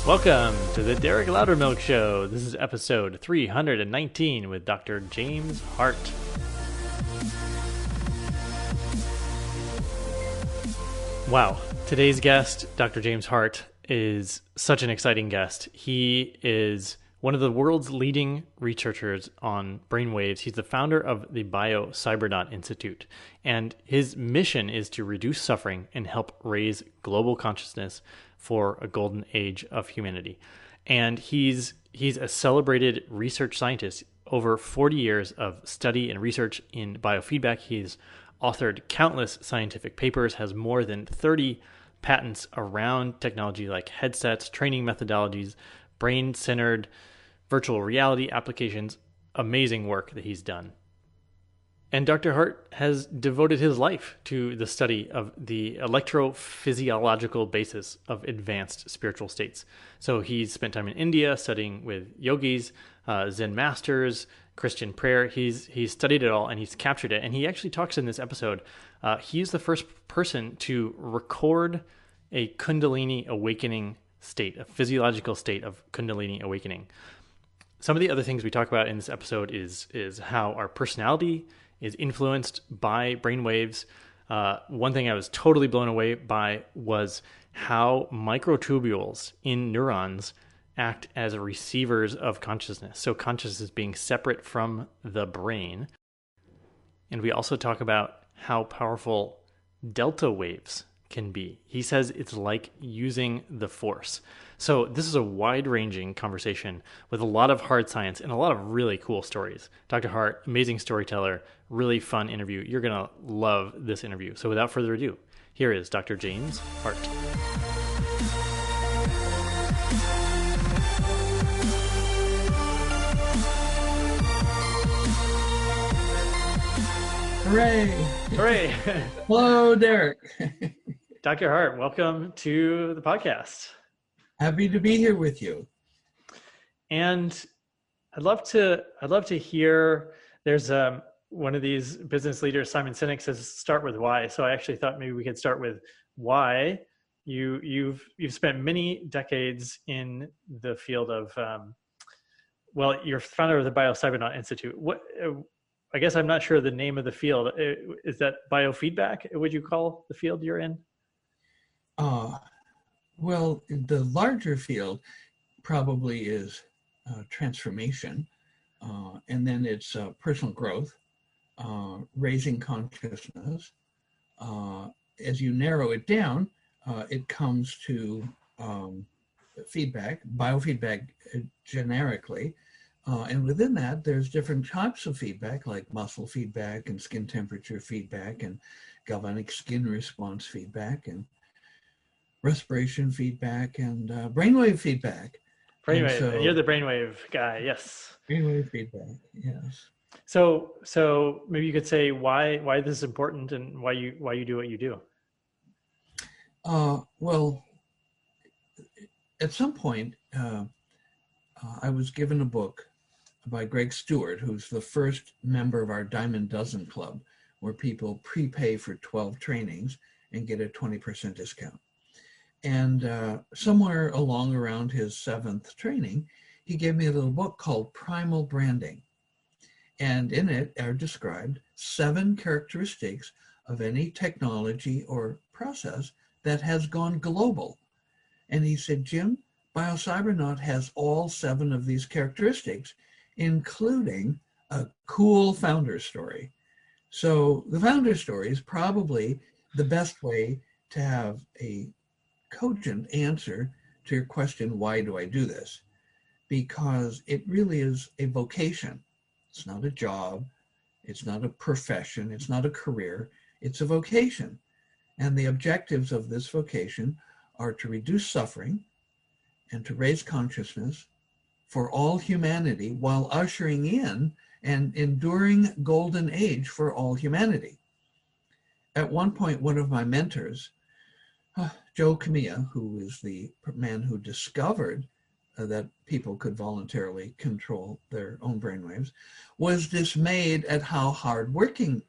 Welcome to the Derek Loudermilk Show. This is episode 319 with Dr. James Hardt. Wow, today's guest, Dr. James Hardt, is such an exciting guest. He is one of the world's leading researchers on brainwaves. He's the founder of the Bio-Cybernaut Institute, and his mission is to reduce suffering and help raise global consciousness for a golden age of humanity. And he's a celebrated research scientist. Over 40 years of study and research in biofeedback. He's authored countless scientific papers, has more than 30 patents around technology like headsets, training methodologies, brain-centered virtual reality applications. Amazing work that he's done. And Dr. Hardt has devoted his life to the study of the electrophysiological basis of advanced spiritual states. So he's spent time in India studying with yogis, Zen masters, Christian prayer. He's studied it all and he's captured it. And he actually talks in this episode. He's the first person to record a Kundalini awakening state, a physiological state of Kundalini awakening. Some of the other things we talk about in this episode is how our personality is influenced by brainwaves. One thing I was totally blown away by was how microtubules in neurons act as receivers of consciousness. So consciousness being separate from the brain. And we also talk about how powerful delta waves can be. He says it's like using the force. So this is a wide-ranging conversation with a lot of hard science and a lot of really cool stories. Dr. Hardt, amazing storyteller, really fun interview. You're going to love this interview. So without further ado, here is Dr. James Hardt. Hooray! Hooray! Hello, Derek. Dr. Hardt, welcome to the podcast. Happy to be here with you. And I'd love to hear. There's one of these business leaders, Simon Sinek, says start with why. So I actually thought maybe we could start with why you've spent many decades in the field of. Well, you're founder of the Bio-Cybernaut Institute. What? I guess I'm not sure the name of the field. Is that biofeedback? Would you call the field you're in? Well, the larger field probably is transformation, and then it's personal growth, raising consciousness. As you narrow it down, it comes to feedback, biofeedback generically. And within that, there's different types of feedback, like muscle feedback and skin temperature feedback and galvanic skin response feedback and respiration feedback and brainwave feedback. Brainwave. So, you're the brainwave guy, yes. Brainwave feedback, yes. So maybe you could say why this is important and why you do what you do. Well, at some point, I was given a book by Greg Stewart, who's the first member of our Diamond Dozen Club, where people prepay for 12 trainings and get a 20% discount. And somewhere along around his 7th training, he gave me a little book called Primal Branding. And in it are described 7 characteristics of any technology or process that has gone global. And he said, Jim, Bio-Cybernaut has all 7 of these characteristics, including a cool founder story. So the founder story is probably the best way to have a cogent answer to your question, why do I do this? Because it really is a vocation. It's not a job. It's not a profession. It's not a career. It's a vocation. And the objectives of this vocation are to reduce suffering and to raise consciousness for all humanity while ushering in an enduring golden age for all humanity. At one point, one of my mentors, Joe Kamiya, who is the man who discovered that people could voluntarily control their own brainwaves, was dismayed at how hardworking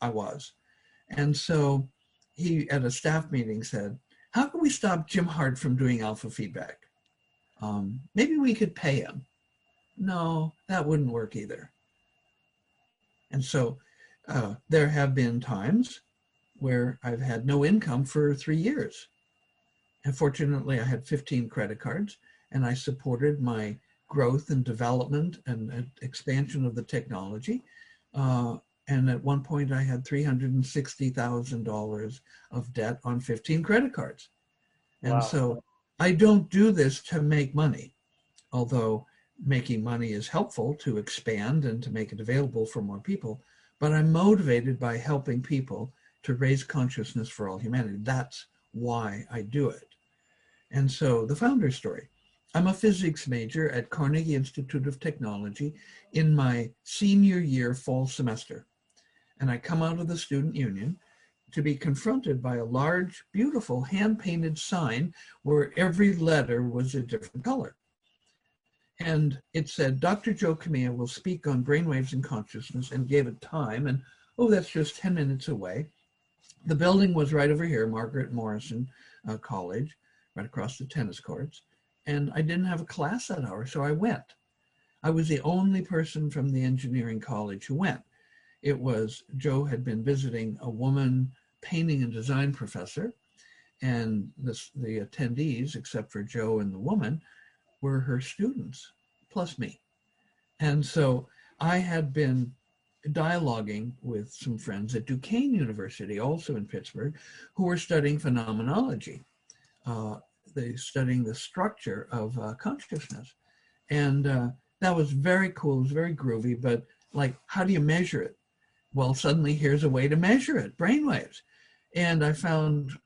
I was. And so he, at a staff meeting, said, how can we stop Jim Hardt from doing alpha feedback? Maybe we could pay him. No, that wouldn't work either. And so there have been times where I've had no income for 3 years. And fortunately, I had 15 credit cards, and I supported my growth and development and expansion of the technology. And at one point, I had $360,000 of debt on 15 credit cards. And Wow. so I don't do this to make money, although making money is helpful to expand and to make it available for more people. But I'm motivated by helping people to raise consciousness for all humanity. That's why I do it. And so the founder story. I'm a physics major at Carnegie Institute of Technology in my senior year fall semester. And I come out of the student union to be confronted by a large, beautiful hand-painted sign where every letter was a different color. And it said, Dr. Joe Camilla will speak on brainwaves and consciousness, and gave it time. And, oh, that's just 10 minutes away. The building was right over here, Margaret Morrison College, right across the tennis courts. And I didn't have a class that hour, so I went. I was the only person from the engineering college who went. It was, Joe had been visiting a woman painting and design professor, and the attendees, except for Joe and the woman, were her students, plus me. And so I had been dialoguing with some friends at Duquesne University, also in Pittsburgh, who were studying phenomenology. They studying the structure of consciousness. And that was very cool, it was very groovy, but like, how do you measure it? Well, suddenly here's a way to measure it, brainwaves. And I found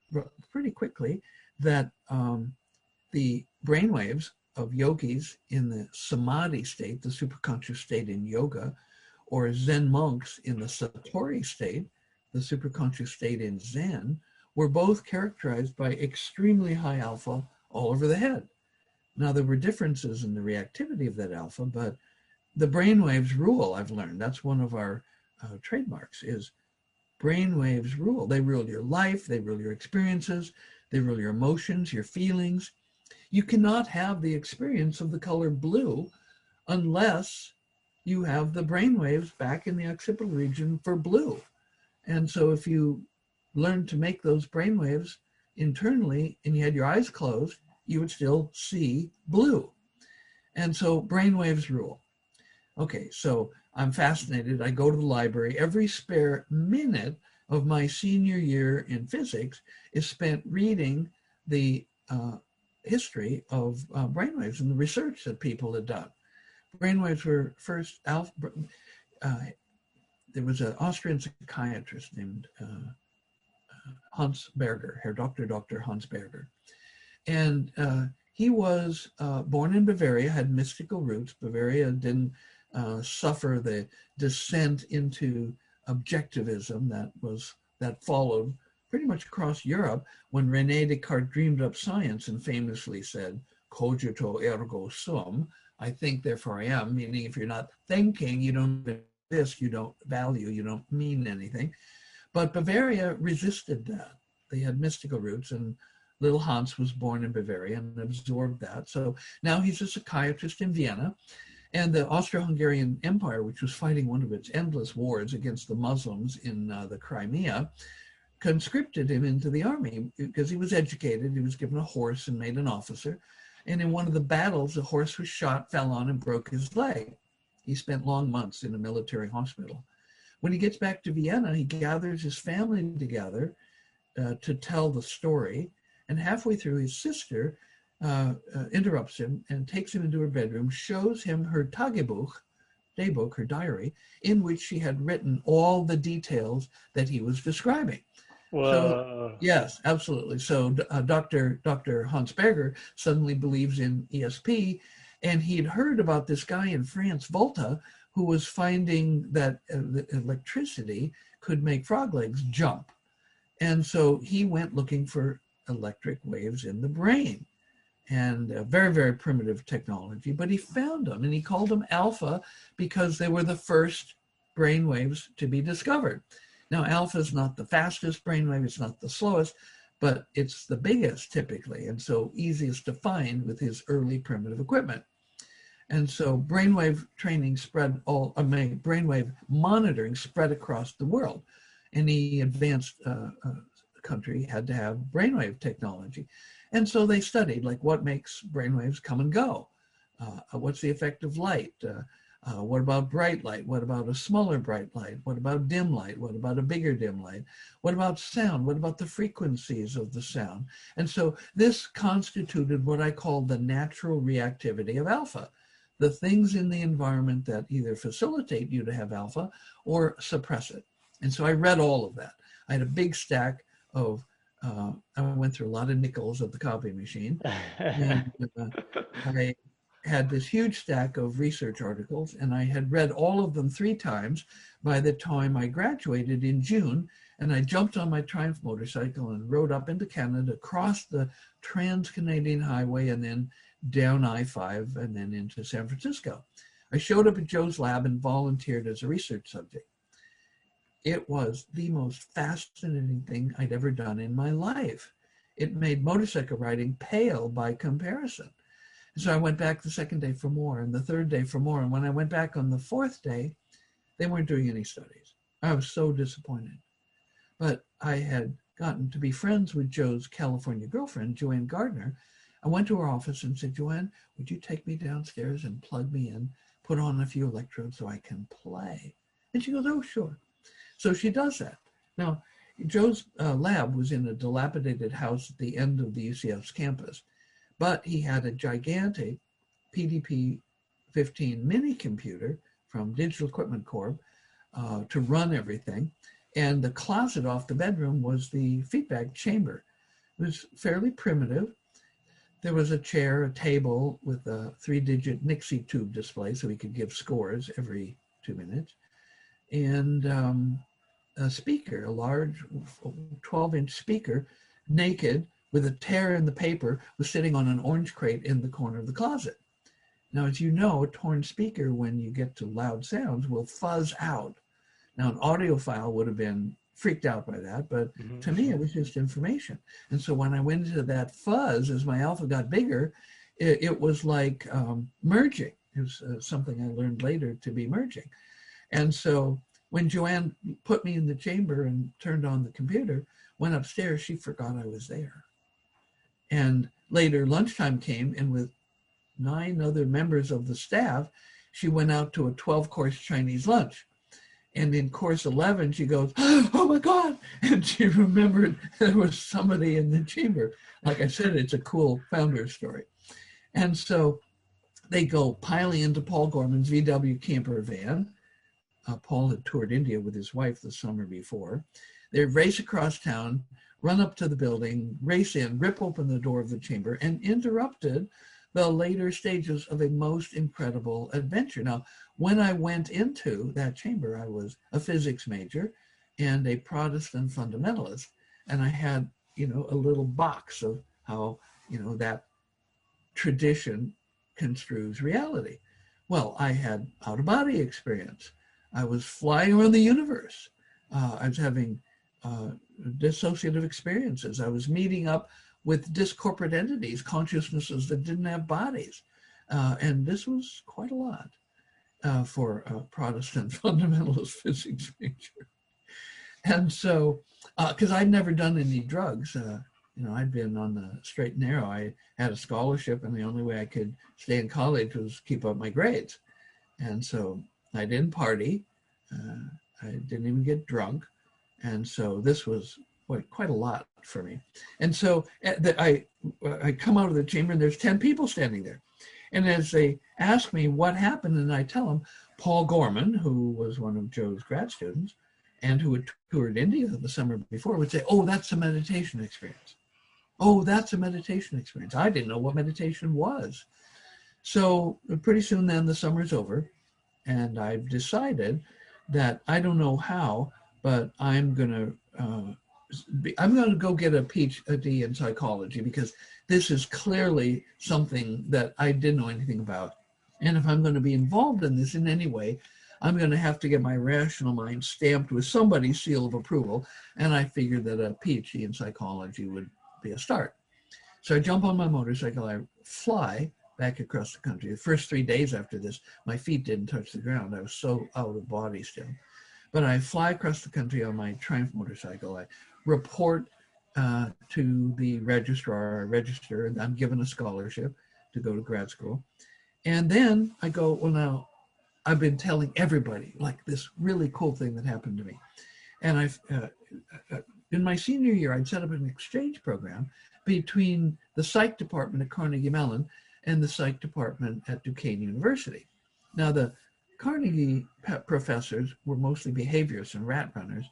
pretty quickly that the brainwaves of yogis in the samadhi state, the superconscious state in yoga, or Zen monks in the satori state, the superconscious state in Zen, were both characterized by extremely high alpha all over the head. Now, there were differences in the reactivity of that alpha, but the brainwaves rule, I've learned. That's one of our trademarks, is brainwaves rule. They rule your life, they rule your experiences, they rule your emotions, your feelings. You cannot have the experience of the color blue unless you have the brainwaves back in the occipital region for blue. And so if you learn to make those brainwaves internally and you had your eyes closed, you would still see blue. And so brainwaves rule. Okay, so I'm fascinated. I go to the library. Every spare minute of my senior year in physics is spent reading the history of brainwaves and the research that people had done. Brainwaves were first alpha. There was an Austrian psychiatrist named Hans Berger, Herr Dr. Hans Berger. And he was born in Bavaria, had mystical roots. Bavaria didn't suffer the descent into objectivism that followed pretty much across Europe when René Descartes dreamed up science and famously said, cogito ergo sum, I think, therefore I am, meaning if you're not thinking, you don't exist, you don't value, you don't mean anything. But Bavaria resisted that. They had mystical roots, and little Hans was born in Bavaria and absorbed that. So now he's a psychiatrist in Vienna. And the Austro-Hungarian Empire, which was fighting one of its endless wars against the Muslims in the Crimea, conscripted him into the army because he was educated. He was given a horse and made an officer. And in one of the battles, the horse was shot, fell on, and broke his leg. He spent long months in a military hospital. When he gets back to Vienna, he gathers his family together to tell the story. And halfway through, his sister interrupts him and takes him into her bedroom, shows him her Tagebuch, daybook, her diary, in which she had written all the details that he was describing. Whoa. So, yes, absolutely. So Dr. Hans Berger suddenly believes in ESP, and he'd heard about this guy in France, Volta, who was finding that electricity could make frog legs jump. And so he went looking for electric waves in the brain, and very, very primitive technology, but he found them, and he called them alpha because they were the first brain waves to be discovered. Now, alpha is not the fastest brainwave, it's not the slowest, but it's the biggest typically, and so easiest to find with his early primitive equipment. And so brainwave training spread brainwave monitoring spread across the world. Any advanced country had to have brainwave technology. And so they studied like what makes brainwaves come and go? What's the effect of light? What about bright light? What about a smaller bright light? What about dim light? What about a bigger dim light? What about sound? What about the frequencies of the sound? And so this constituted what I call the natural reactivity of alpha, the things in the environment that either facilitate you to have alpha or suppress it. And so I read all of that. I had a big stack of, I went through a lot of nickels at the copy machine. And I had this huge stack of research articles, and I had read all of them 3 times by the time I graduated in June. And I jumped on my Triumph motorcycle and rode up into Canada, crossed the Trans-Canadian Highway, and then down I-5 and then into San Francisco. I showed up at Joe's lab and volunteered as a research subject. It was the most fascinating thing I'd ever done in my life. It made motorcycle riding pale by comparison. So I went back the second day for more, and the third day for more. And when I went back on the 4th day, they weren't doing any studies. I was so disappointed. But I had gotten to be friends with Joe's California girlfriend, Joanne Gardner. I went to her office and said, Joanne, would you take me downstairs and plug me in, put on a few electrodes so I can play? And she goes, oh, sure. So she does that. Now, Joe's lab was in a dilapidated house at the end of the UCF's campus, but he had a gigantic PDP-15 mini computer from Digital Equipment Corp to run everything. And the closet off the bedroom was the feedback chamber. It was fairly primitive. There was a chair, a table with a 3-digit Nixie tube display so he could give scores every 2 minutes. And a speaker, a large 12-inch speaker, naked with a tear in the paper, was sitting on an orange crate in the corner of the closet. Now, as you know, a torn speaker, when you get to loud sounds, will fuzz out. Now, an audiophile would have been freaked out by that, but to me, it was just information. And so when I went into that fuzz, as my alpha got bigger, it was like merging. It was something I learned later to be merging. And so when Joanne put me in the chamber and turned on the computer, went upstairs, she forgot I was there. And later lunchtime came, and with 9 other members of the staff, she went out to a 12-course Chinese lunch. And in course 11, she goes, oh my God. And she remembered there was somebody in the chamber. Like I said, it's a cool founder story. And so they go piling into Paul Gorman's VW camper van. Paul had toured India with his wife the summer before. They race across town, run up to the building, race in, rip open the door of the chamber, and interrupted the later stages of a most incredible adventure. Now, when I went into that chamber, I was a physics major and a Protestant fundamentalist. And I had, a little box of how, that tradition construes reality. Well, I had out-of-body experience. I was flying around the universe. I was having dissociative experiences. I was meeting up with discorporate entities, consciousnesses that didn't have bodies. And this was quite a lot for a Protestant fundamentalist physics major. And so, because I'd never done any drugs, I'd been on the straight and narrow. I had a scholarship, and the only way I could stay in college was keep up my grades. And so I didn't party. I didn't even get drunk. And so this was quite a lot for me. And so I come out of the chamber, and there's 10 people standing there. And as they ask me what happened, and I tell them, Paul Gorman, who was one of Joe's grad students and who had toured India the summer before, would say, oh, that's a meditation experience. Oh, that's a meditation experience. I didn't know what meditation was. So pretty soon then the summer's over, and I've decided that I don't know how, but I'm going to go get a PhD in psychology, because this is clearly something that I didn't know anything about. And if I'm going to be involved in this in any way, I'm going to have to get my rational mind stamped with somebody's seal of approval. And I figured that a PhD in psychology would be a start. So I jump on my motorcycle, I fly back across the country. The first 3 days after this, my feet didn't touch the ground. I was so out of body still. But I fly across the country on my Triumph motorcycle. I report to the registrar. I register, and I'm given a scholarship to go to grad school. And then I go, well, now I've been telling everybody like this really cool thing that happened to me. And I've in my senior year, I'd set up an exchange program between the psych department at Carnegie Mellon and the psych department at Duquesne University. Now, the Carnegie professors were mostly behaviorists and rat runners,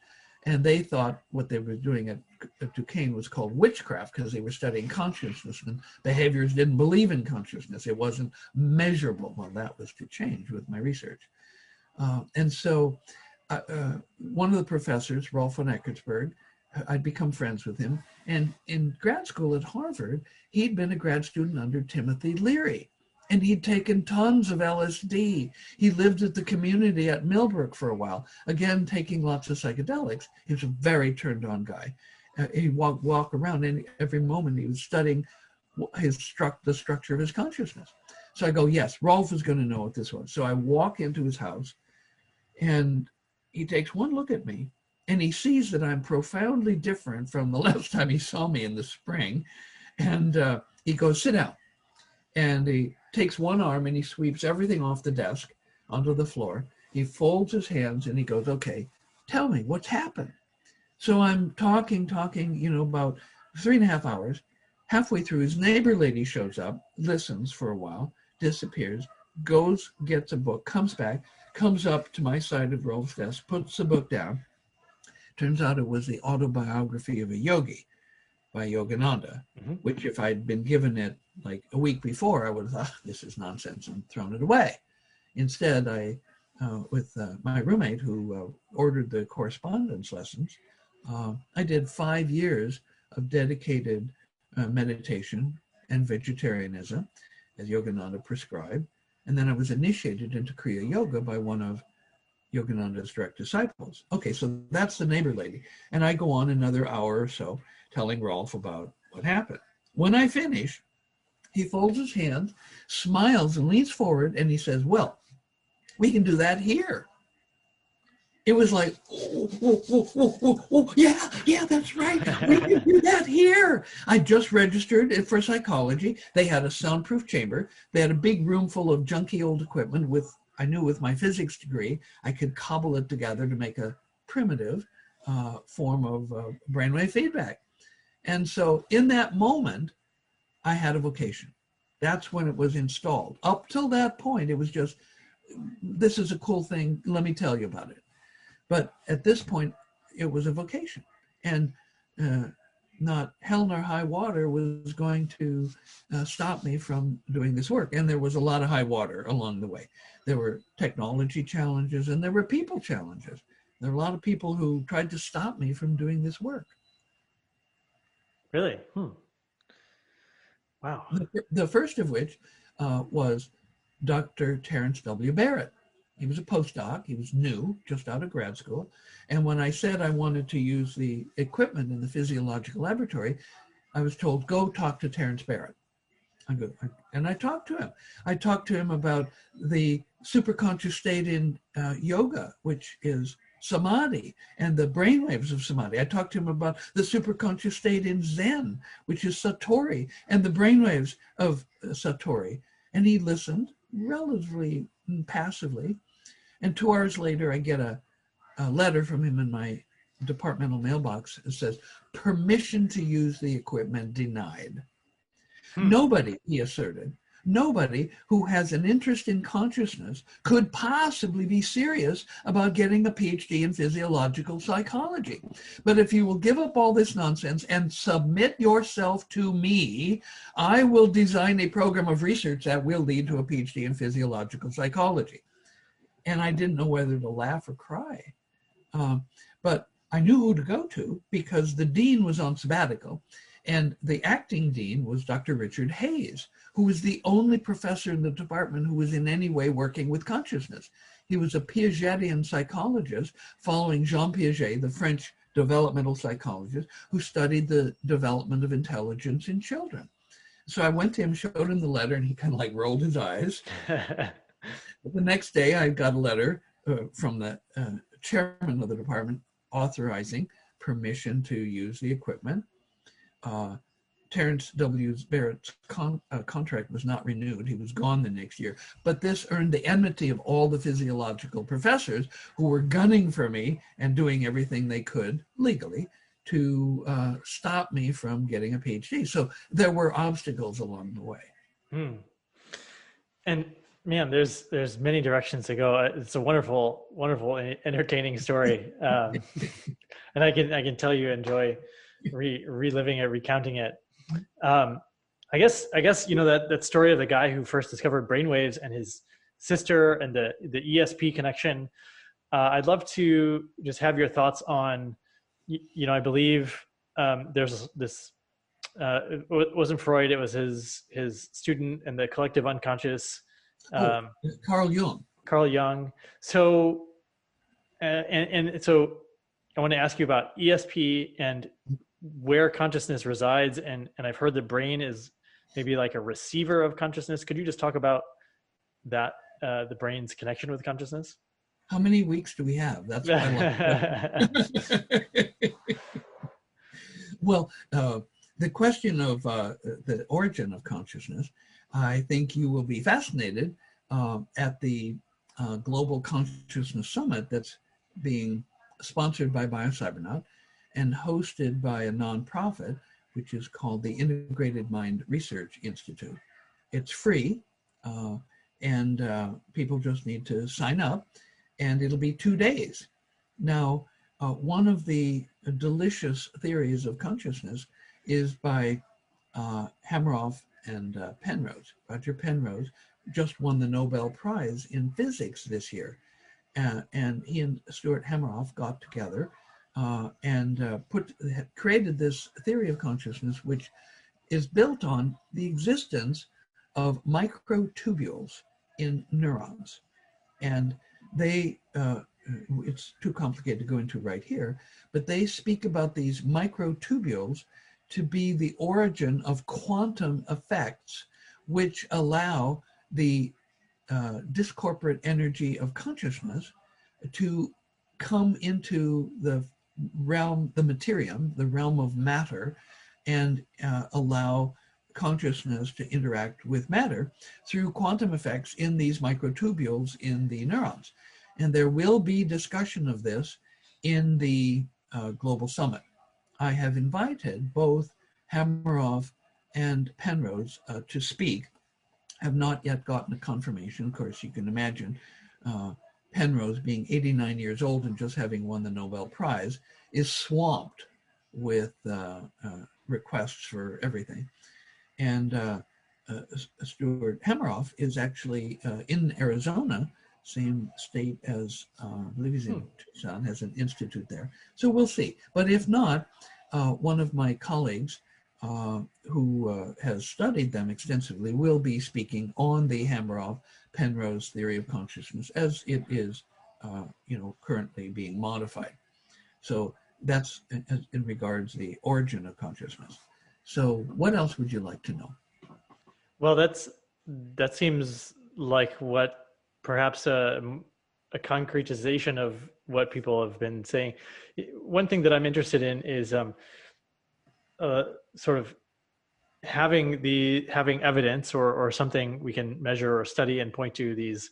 and they thought what they were doing at Duquesne was called witchcraft because they were studying consciousness, and behaviorists didn't believe in consciousness. It wasn't measurable. Well, that was to change with my research. And so one of the professors, Rolf von Eckertsburg, I'd become friends with him. And in grad school at Harvard, he'd been a grad student under Timothy Leary, and he'd taken tons of LSD. He lived at the community at Millbrook for a while, again, taking lots of psychedelics. He was a very turned on guy. He'd walk around, and every moment he was studying the structure of his consciousness. So I go, yes, Rolf is going to know what this was. So I walk into his house, and he takes one look at me, and he sees that I'm profoundly different from the last time he saw me in the spring. And he goes, sit down. And he takes one arm and he sweeps everything off the desk onto the floor. He folds his hands and he goes, okay, tell me what's happened. So I'm talking, about 3.5 hours. Halfway through, his neighbor lady shows up, listens for a while, disappears, goes, gets a book, comes back, comes up to my side of Rolf's desk, puts the book down. Turns out it was the autobiography of a yogi by Yogananda, which if I'd been given it like a week before, I would have thought, this is nonsense, and thrown it away. Instead, I, with my roommate who ordered the correspondence lessons, I did 5 years of dedicated meditation and vegetarianism, as Yogananda prescribed. And then I was initiated into Kriya Yoga by one of Yogananda's direct disciples. Okay, so that's the neighbor lady. And I go on another hour or so telling Rolf about what happened. When I finish, he folds his hands, smiles, and leans forward, and he says, well, we can do that here. It was like, yeah, that's right. We can do that here. I just registered for psychology. They had a soundproof chamber. They had a big room full of junky old equipment I knew with my physics degree, I could cobble it together to make a primitive form of brainwave feedback. And so in that moment, I had a vocation. That's when it was installed. Up till that point, it was just, this is a cool thing. Let me tell you about it. But at this point, it was a vocation. And not hell nor high water was going to stop me from doing this work. And there was a lot of high water along the way. There were technology challenges and there were people challenges. There were a lot of people who tried to stop me from doing this work. Really? Wow. The first of which was Dr. Terence W. Barrett. He was a postdoc. He was new, just out of grad school. And when I said I wanted to use the equipment in the physiological laboratory, I was told, go talk to Terence Barrett. And I talked to him. I talked to him about the superconscious state in yoga, which is samadhi, and the brainwaves of samadhi. I talked to him about the superconscious state in Zen, which is satori, and the brainwaves of satori. And he listened relatively passively. And 2 hours later, I get a letter from him in my departmental mailbox that says, permission to use the equipment denied. Nobody, he asserted, nobody who has an interest in consciousness could possibly be serious about getting a PhD in physiological psychology. But if you will give up all this nonsense and submit yourself to me, I will design a program of research that will lead to a PhD in physiological psychology. And I didn't know whether to laugh or cry. But I knew who to go to because the dean was on sabbatical. And the acting dean was Dr. Richard Hayes, who was the only professor in the department who was in any way working with consciousness. He was a Piagetian psychologist following Jean Piaget, the French developmental psychologist who studied the development of intelligence in children. So I went to him, showed him the letter, and he kind of like rolled his eyes. The next day, I got a letter from the chairman of the department authorizing permission to use the equipment. Terrence W. Barrett's contract was not renewed. He was gone the next year. But this earned the enmity of all the physiological professors who were gunning for me and doing everything they could legally to stop me from getting a PhD. So there were obstacles along the way. And man, there's many directions to go. It's a wonderful, entertaining story, and I can tell you enjoy reliving it, recounting it. I guess that story of the guy who first discovered brainwaves and his sister and the ESP connection. I'd love to just have your thoughts on. I believe there's this. It wasn't Freud. It was his student and the collective unconscious. Carl Jung. Carl Jung. So, and so, I want to ask you about ESP and where consciousness resides, and I've heard the brain is maybe like a receiver of consciousness. Could you just talk about that, the brain's connection with consciousness? How many weeks do we have? That's what I like. Well, the question of the origin of consciousness, I think you will be fascinated at the Global Consciousness Summit that's being sponsored by BioCybernaut and hosted by a nonprofit, which is called the Integrated Mind Research Institute. It's free, and people just need to sign up, and it'll be 2 days. Now, one of the delicious theories of consciousness is by Hameroff and Penrose. Roger Penrose just won the Nobel Prize in Physics this year. And he and Stuart Hameroff got together and created this theory of consciousness, which is built on the existence of microtubules in neurons. And they, it's too complicated to go into right here, but they speak about these microtubules to be the origin of quantum effects, which allow the discorporate energy of consciousness to come into the realm, the materium, the realm of matter, and allow consciousness to interact with matter through quantum effects in these microtubules in the neurons. And there will be discussion of this in the Global Summit. I have invited both Hameroff and Penrose to speak. Have not yet gotten a confirmation. Of course, you can imagine Penrose, being 89 years old and just having won the Nobel Prize, is swamped with requests for everything. And Stuart Hameroff is actually in Arizona, same state as, I believe he's in Tucson, has an institute there. So we'll see. But if not, one of my colleagues who has studied them extensively will be speaking on the Hameroff-Penrose theory of consciousness as it is, currently being modified. So that's in regards to the origin of consciousness. So what else would you like to know? Well, that seems like what perhaps a concretization of what people have been saying. One thing that I'm interested in is sort of having evidence or something we can measure or study and point to these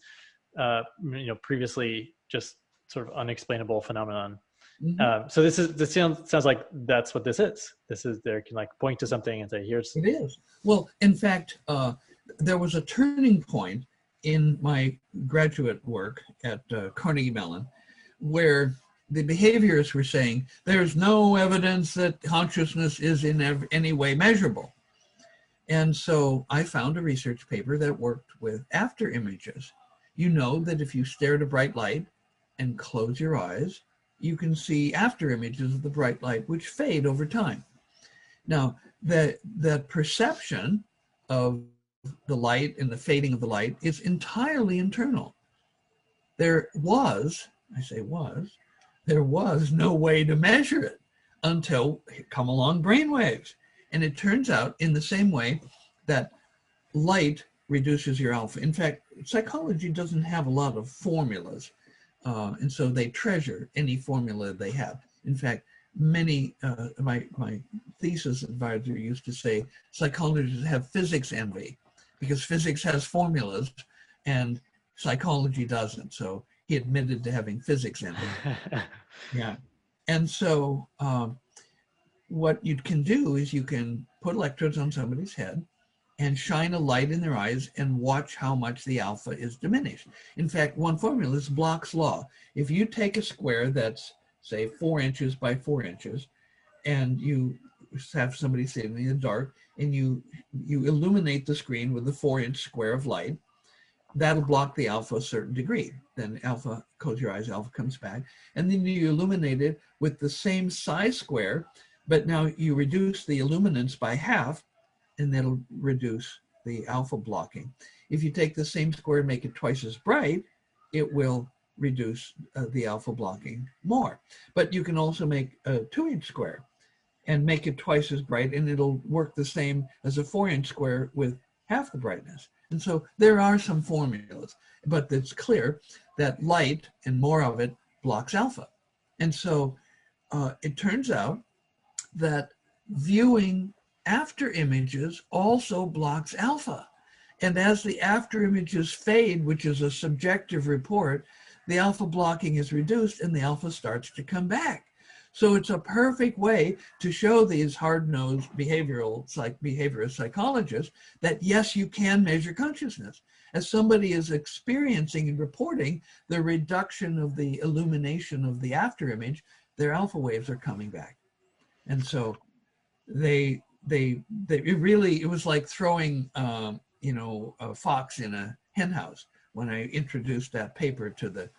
previously just sort of unexplainable phenomenon. Mm-hmm. So this sounds like that's what this is. There can like point to something and say, here's. It is. Well, in fact, there was a turning point in my graduate work at Carnegie Mellon where the behaviorists were saying there's no evidence that consciousness is in any way measurable. And so I found a research paper that worked with after images. You know that if you stare at a bright light and close your eyes, you can see after images of the bright light, which fade over time. Now, the perception of the light and the fading of the light is entirely internal. there was, I say was, there was no way to measure it until come along brainwaves. And it turns out in the same way that light reduces your alpha. In fact, psychology doesn't have a lot of formulas, and so they treasure any formula they have. In fact, many, my thesis advisor used to say, psychologists have physics envy because physics has formulas and psychology doesn't. So he admitted to having physics envy. Yeah. And so what you can do is you can put electrodes on somebody's head and shine a light in their eyes and watch how much the alpha is diminished. In fact, one formula is Bloch's law. If you take a square that's, say, 4 inches by 4 inches, and you have somebody sitting in the dark, and you illuminate the screen with a 4-inch square of light, that'll block the alpha a certain degree. Then alpha, close your eyes, alpha comes back. And then you illuminate it with the same size square, but now you reduce the illuminance by half, and that'll reduce the alpha blocking. If you take the same square and make it twice as bright, it will reduce the alpha blocking more. But you can also make a 2-inch square and make it twice as bright, and it'll work the same as a 4-inch square with half the brightness. And so there are some formulas, but it's clear that light and more of it blocks alpha. And so it turns out that viewing after images also blocks alpha. And as the after images fade, which is a subjective report, the alpha blocking is reduced and the alpha starts to come back. So it's a perfect way to show these hard-nosed behaviorist psychologists that yes, you can measure consciousness. As somebody is experiencing and reporting the reduction of the illumination of the after image, their alpha waves are coming back. And so it was like throwing a fox in a hen house when I introduced that paper to the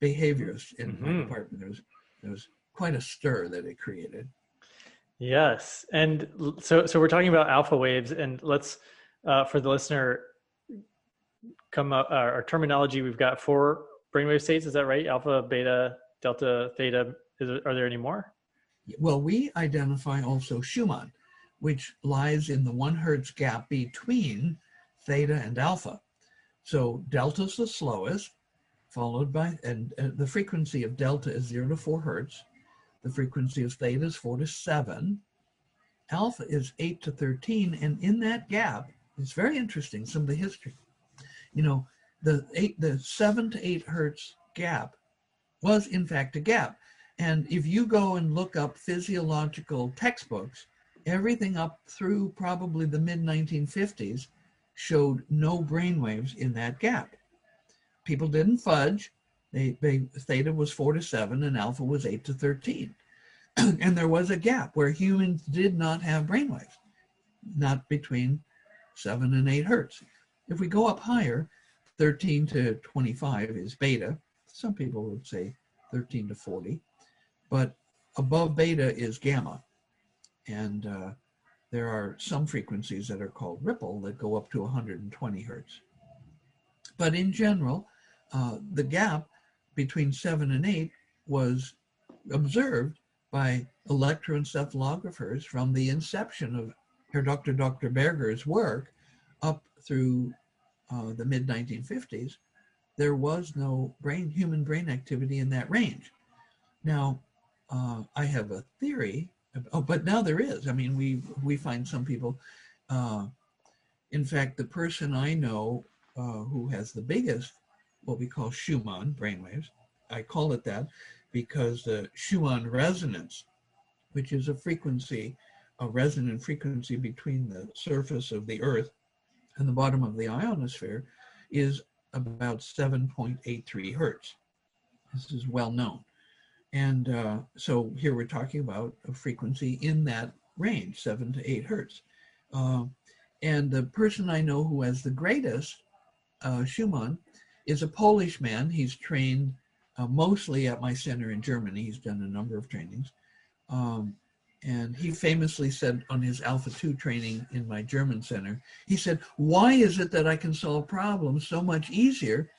behaviorists in my department. There was quite a stir that it created. Yes, and so we're talking about alpha waves, and let's for the listener come up our terminology. We've got 4 brainwave states. Is that right? Alpha, beta, delta, theta. Are there any more? Well, we identify also Schumann, which lies in the 1 Hertz gap between theta and alpha. So delta is the slowest, followed by, and the frequency of delta is 0 to 4 Hertz. The frequency of theta is 4 to 7. Alpha is 8 to 13. And in that gap, it's very interesting, some of the history. The 7 to 8 Hertz gap was in fact a gap. And if you go and look up physiological textbooks, everything up through probably the mid-1950s showed no brainwaves in that gap. People didn't fudge. Theta was 4 to 7 and alpha was 8 to 13. And there was a gap where humans did not have brainwaves, not between 7 and 8 Hertz. If we go up higher, 13 to 25 is beta. Some people would say 13 to 40. But above beta is gamma. And there are some frequencies that are called ripple that go up to 120 Hertz. But in general, the gap between 7 and 8 was observed by electroencephalographers from the inception of Dr. Berger's work up through the mid-1950s. There was no human brain activity in that range. Now, I have a theory, but now there is. I mean, we find some people, in fact, the person I know who has the biggest, what we call Schumann brainwaves, I call it that because the Schumann resonance, which is a resonant frequency between the surface of the Earth and the bottom of the ionosphere, is about 7.83 Hertz. This is well known. And so here we're talking about a frequency in that range, 7 to 8 Hertz. And the person I know who has the greatest Schumann is a Polish man. He's trained mostly at my center in Germany. He's done a number of trainings. And he famously said on his Alpha 2 training in my German center, he said, why is it that I can solve problems so much easier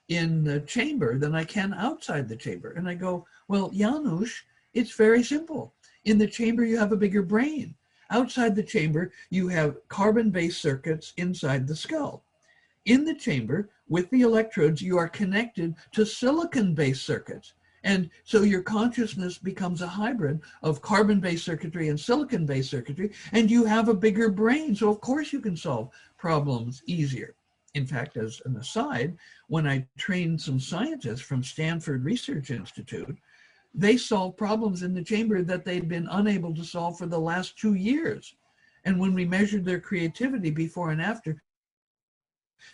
in the chamber than I can outside the chamber. And I go, well, Janusz, it's very simple. In the chamber, you have a bigger brain. Outside the chamber, you have carbon-based circuits inside the skull. In the chamber, with the electrodes, you are connected to silicon-based circuits. And so your consciousness becomes a hybrid of carbon-based circuitry and silicon-based circuitry, and you have a bigger brain. So of course you can solve problems easier. In fact, as an aside, when I trained some scientists from Stanford Research Institute, they solved problems in the chamber that they'd been unable to solve for the last 2 years. And when we measured their creativity before and after,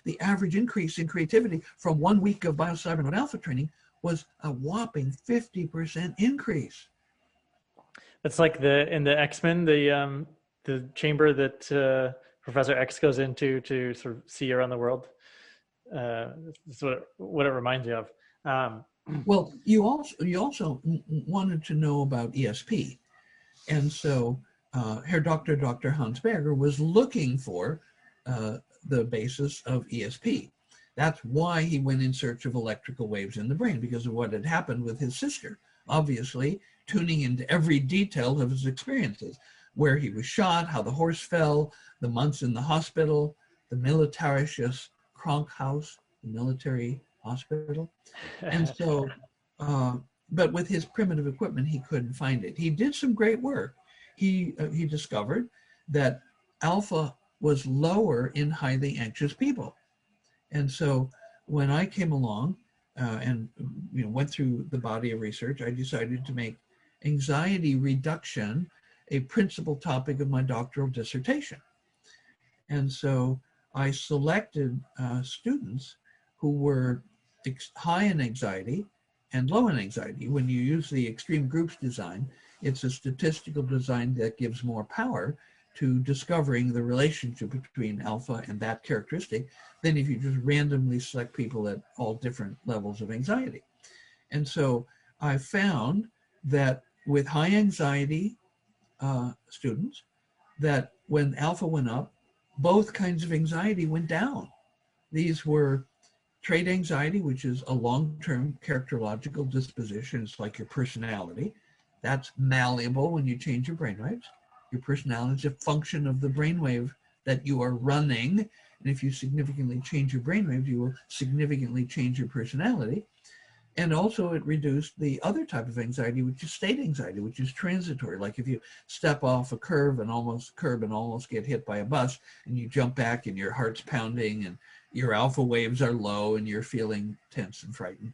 the average increase in creativity from 1 week of biocybernaut alpha training was a whopping 50% increase. It's like in the X-Men, the chamber that Professor X goes into to sort of see around the world. That's what it reminds me of. Well, you also wanted to know about ESP, and so Dr. Hans Berger was looking for the basis of ESP. That's why he went in search of electrical waves in the brain, because of what had happened with his sister, obviously tuning into every detail of his experiences, where he was shot, how the horse fell, the months in the hospital, the Militarisches Krankenhaus, the military hospital. And so, but with his primitive equipment, he couldn't find it. He did some great work. He discovered that alpha was lower in highly anxious people. And so when I came along and went through the body of research, I decided to make anxiety reduction a principal topic of my doctoral dissertation. And so I selected students who were high in anxiety and low in anxiety. When you use the extreme groups design, it's a statistical design that gives more power to discovering the relationship between alpha and that characteristic than if you just randomly select people at all different levels of anxiety. And so I found that with high anxiety students, that when alpha went up, both kinds of anxiety went down. These were trait anxiety, which is a long-term characterological disposition. It's like your personality. That's malleable when you change your brainwaves. Your personality is a function of the brainwave that you are running. And if you significantly change your brainwave, you will significantly change your personality. And also it reduced the other type of anxiety, which is state anxiety, which is transitory. Like if you step off a curb and almost get hit by a bus, and you jump back and your heart's pounding and your alpha waves are low and you're feeling tense and frightened.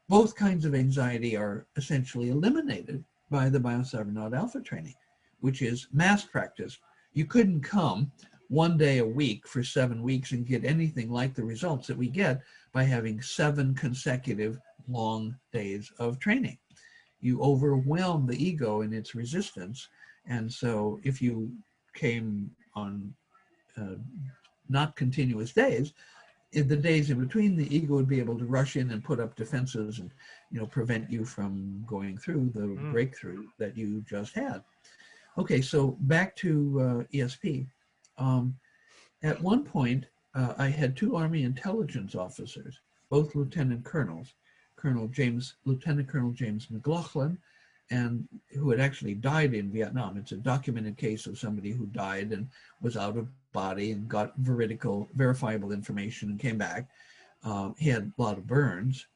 Both kinds of anxiety are essentially eliminated by the biocybernaut alpha training, which is mass practice. You couldn't come 1 day a week for 7 weeks and get anything like the results that we get by having 7 consecutive long days of training. You overwhelm the ego in its resistance. And so if you came on not continuous days, in the days in between, the ego would be able to rush in and put up defenses and prevent you from going through the breakthrough that you just had. Okay, so back to ESP. At one point, I had 2 Army intelligence officers, both lieutenant colonels, Lieutenant Colonel James McLaughlin, and who had actually died in Vietnam. It's a documented case of somebody who died and was out of body and got verifiable information and came back. He had a lot of burns,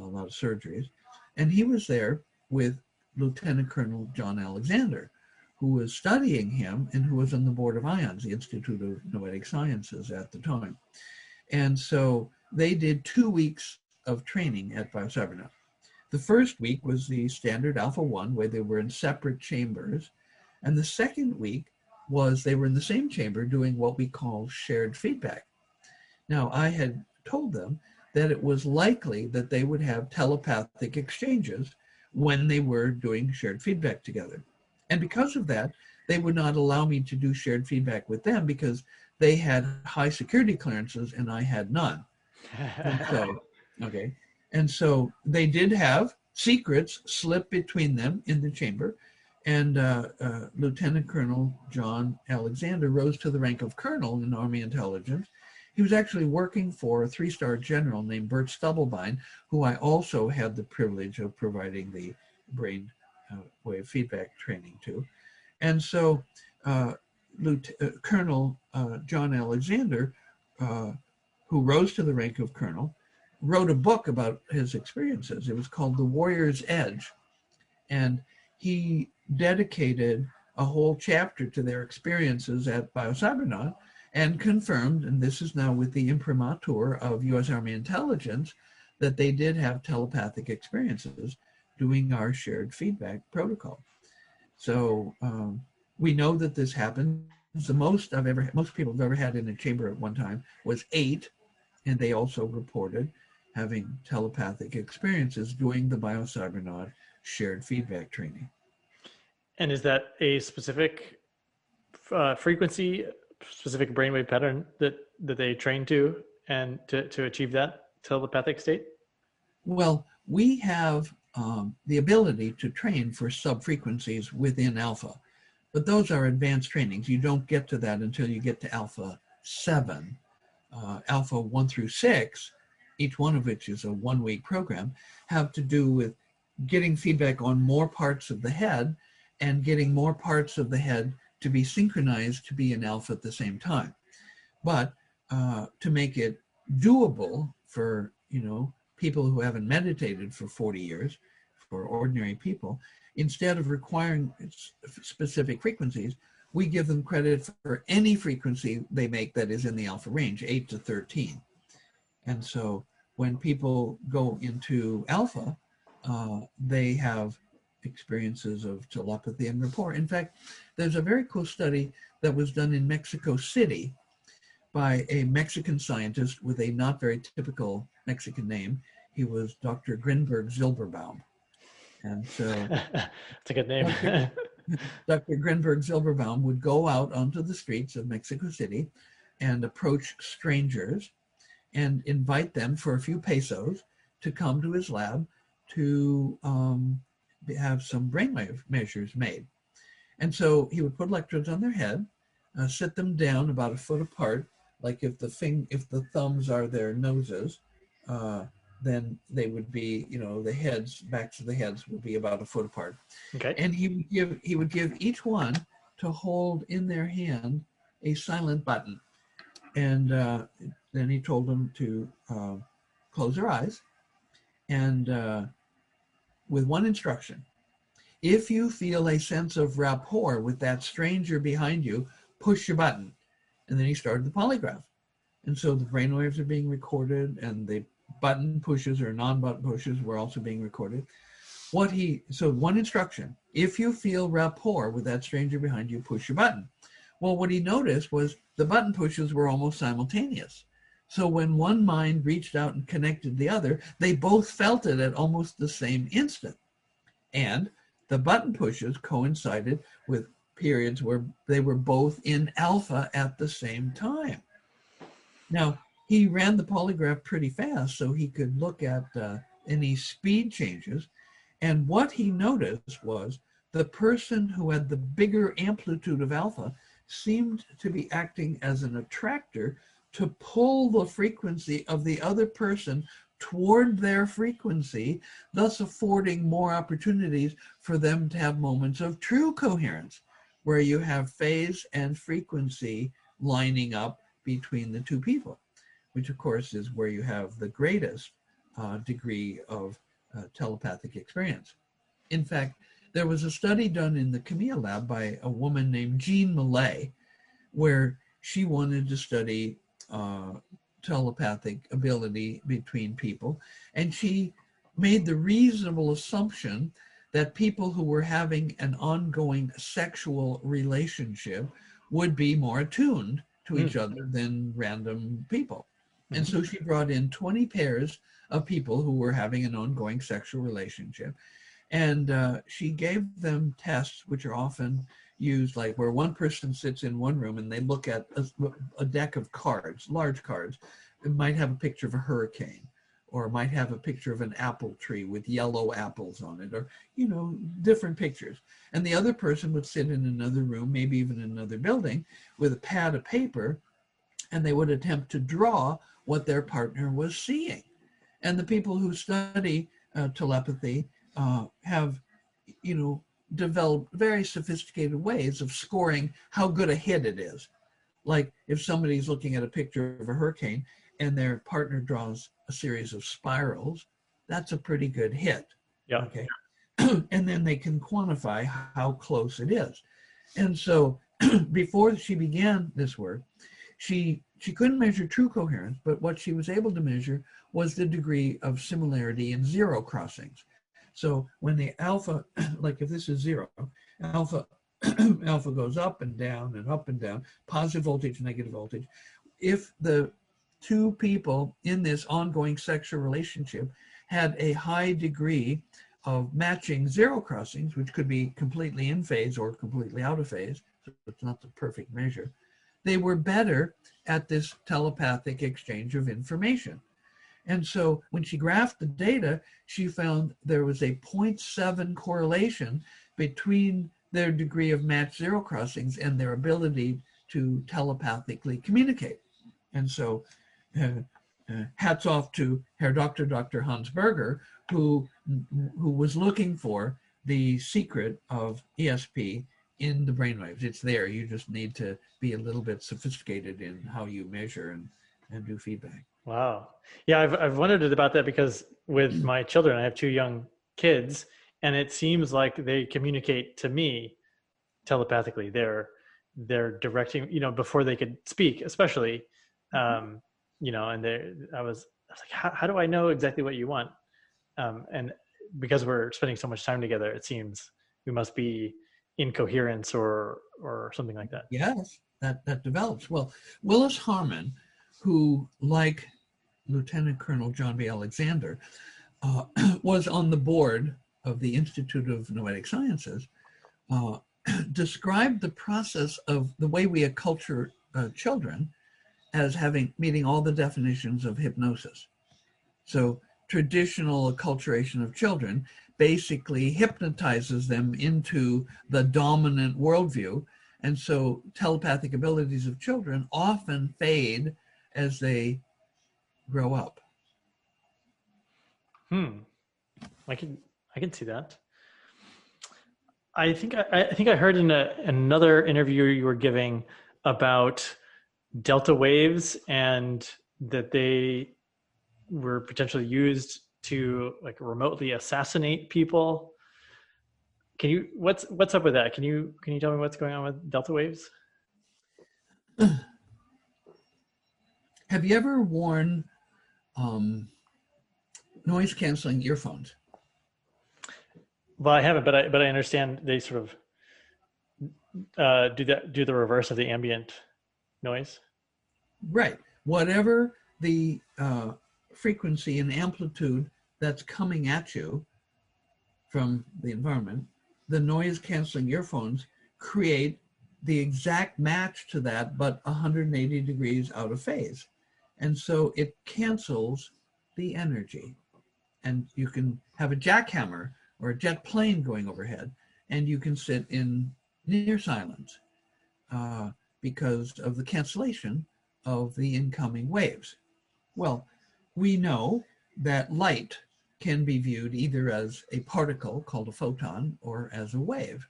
a lot of surgeries, and he was there with Lieutenant Colonel John Alexander, who was studying him and who was on the board of IONS, the Institute of Noetic Sciences at the time. And so they did 2 weeks of training at biocybernaut. The first week was the standard Alpha 1, where they were in separate chambers. And the second week was they were in the same chamber doing what we call shared feedback. Now, I had told them that it was likely that they would have telepathic exchanges when they were doing shared feedback together. And because of that, they would not allow me to do shared feedback with them because they had high security clearances and I had none. And so they did have secrets slip between them in the chamber. And Lieutenant Colonel John Alexander rose to the rank of colonel in Army intelligence. he was actually working for a 3-star general named Bert Stubblebine, who I also had the privilege of providing the brain wave feedback training to. And so Colonel John Alexander, who rose to the rank of colonel, wrote a book about his experiences. It was called The Warrior's Edge. And he dedicated a whole chapter to their experiences at BioCybernaut and confirmed, and this is now with the imprimatur of U.S. Army intelligence, that they did have telepathic experiences doing our shared feedback protocol. So we know that this happens. The most people have ever had in a chamber at one time was 8, and they also reported having telepathic experiences doing the BioCybernaut shared feedback training. And is that a specific frequency, specific brainwave pattern that they train to and to achieve that telepathic state? Well, we have the ability to train for sub-frequencies within alpha, but those are advanced trainings. You don't get to that until you get to alpha 7. Alpha 1 through 6, each one of which is a 1-week program, have to do with getting feedback on more parts of the head and getting more parts of the head to be synchronized to be in alpha at the same time. But to make it doable for, people who haven't meditated for 40 years, for ordinary people, instead of requiring specific frequencies, we give them credit for any frequency they make that is in the alpha range, 8 to 13. And so when people go into alpha, they have experiences of telepathy and rapport. In fact, there's a very cool study that was done in Mexico City by a Mexican scientist with a not very typical Mexican name. He was Dr. Grinberg Zilberbaum. And so it's a good name. Dr. Grinberg Zilberbaum would go out onto the streets of Mexico City and approach strangers and invite them for a few pesos to come to his lab to have some brainwave measures made. And so he would put electrodes on their head, sit them down about a foot apart, like if the thumbs are their noses, then they would be, the backs of the heads would be about a foot apart. Okay. And he would give each one to hold in their hand a silent button. And then he told them to close their eyes and with one instruction: if you feel a sense of rapport with that stranger behind you, push your button. And then he started the polygraph. And so the brainwaves are being recorded, and the button pushes or non-button pushes were also being recorded. So one instruction: if you feel rapport with that stranger behind you, push your button. Well, what he noticed was the button pushes were almost simultaneous. So when one mind reached out and connected the other, they both felt it at almost the same instant. And the button pushes coincided with periods where they were both in alpha at the same time. Now, he ran the polygraph pretty fast so he could look at any speed changes. And what he noticed was the person who had the bigger amplitude of alpha seemed to be acting as an attractor to pull the frequency of the other person toward their frequency, thus affording more opportunities for them to have moments of true coherence, where you have phase and frequency lining up between the two people, which of course is where you have the greatest degree of telepathic experience. In fact, there was a study done in the Camille lab by a woman named Jean Millay, where she wanted to study telepathic ability between people. And she made the reasonable assumption that people who were having an ongoing sexual relationship would be more attuned to each other than random people. And so she brought in 20 pairs of people who were having an ongoing sexual relationship. And she gave them tests, which are often used, like where one person sits in one room and they look at a deck of cards, large cards. It might have a picture of a hurricane, or it might have a picture of an apple tree with yellow apples on it, or, different pictures. And the other person would sit in another room, maybe even in another building, with a pad of paper and they would attempt to draw what their partner was seeing. And the people who study telepathy have, developed very sophisticated ways of scoring how good a hit it is. Like if somebody's looking at a picture of a hurricane and their partner draws a series of spirals, that's a pretty good hit. Yeah. Okay. And then they can quantify how close it is. And so before she began this work, she couldn't measure true coherence, but what she was able to measure was the degree of similarity in zero crossings. So when the alpha, like if this is zero, alpha alpha goes up and down, positive voltage, negative voltage. If the two people in this ongoing sexual relationship had a high degree of matching zero crossings, which could be completely in phase or completely out of phase, so it's not the perfect measure, they were better at this telepathic exchange of information. And so when she graphed the data, she found there was a 0.7 correlation between their degree of matched zero crossings and their ability to telepathically communicate. And so hats off to Herr Dr. Hans Berger, who was looking for the secret of ESP in the brainwaves. It's there. You just need to be a little bit sophisticated in how you measure and do feedback. Wow. Yeah, I've wondered about that because with my children, I have two young kids, and it seems like they communicate to me telepathically. They're directing, before they could speak, especially, and I was like, how do I know exactly what you want? And because we're spending so much time together, it seems we must be in coherence or something like that. Yes, that develops. Well, Willis Harman, who, like Lieutenant Colonel John B. Alexander, was on the board of the Institute of Noetic Sciences, described the process of the way we acculture children as meeting all the definitions of hypnosis. So traditional acculturation of children basically hypnotizes them into the dominant worldview. And so telepathic abilities of children often fade as they grow up. I can see that. I think I heard in another interview you were giving about delta waves and that they were potentially used to like remotely assassinate people. What's up with that? Can you tell me what's going on with delta waves? Have you ever worn noise canceling earphones? Well, I haven't, but I understand they sort of do the reverse of the ambient noise. Right. Whatever the frequency and amplitude that's coming at you from the environment, the noise canceling earphones create the exact match to that, but 180 degrees out of phase. And so it cancels the energy. And you can have a jackhammer or a jet plane going overhead, and you can sit in near silence because of the cancellation of the incoming waves. Well, we know that light can be viewed either as a particle called a photon or as a wave.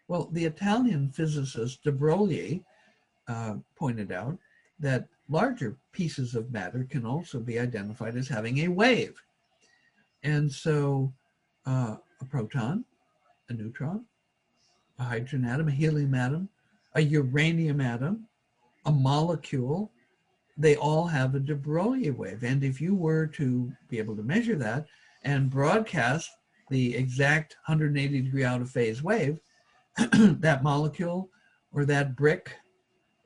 Well, the Italian physicist de Broglie pointed out that larger pieces of matter can also be identified as having a wave. And so a proton, a neutron, a hydrogen atom, a helium atom, a uranium atom, a molecule, they all have a de Broglie wave. And if you were to be able to measure that and broadcast the exact 180 degree out of phase wave, that molecule or that brick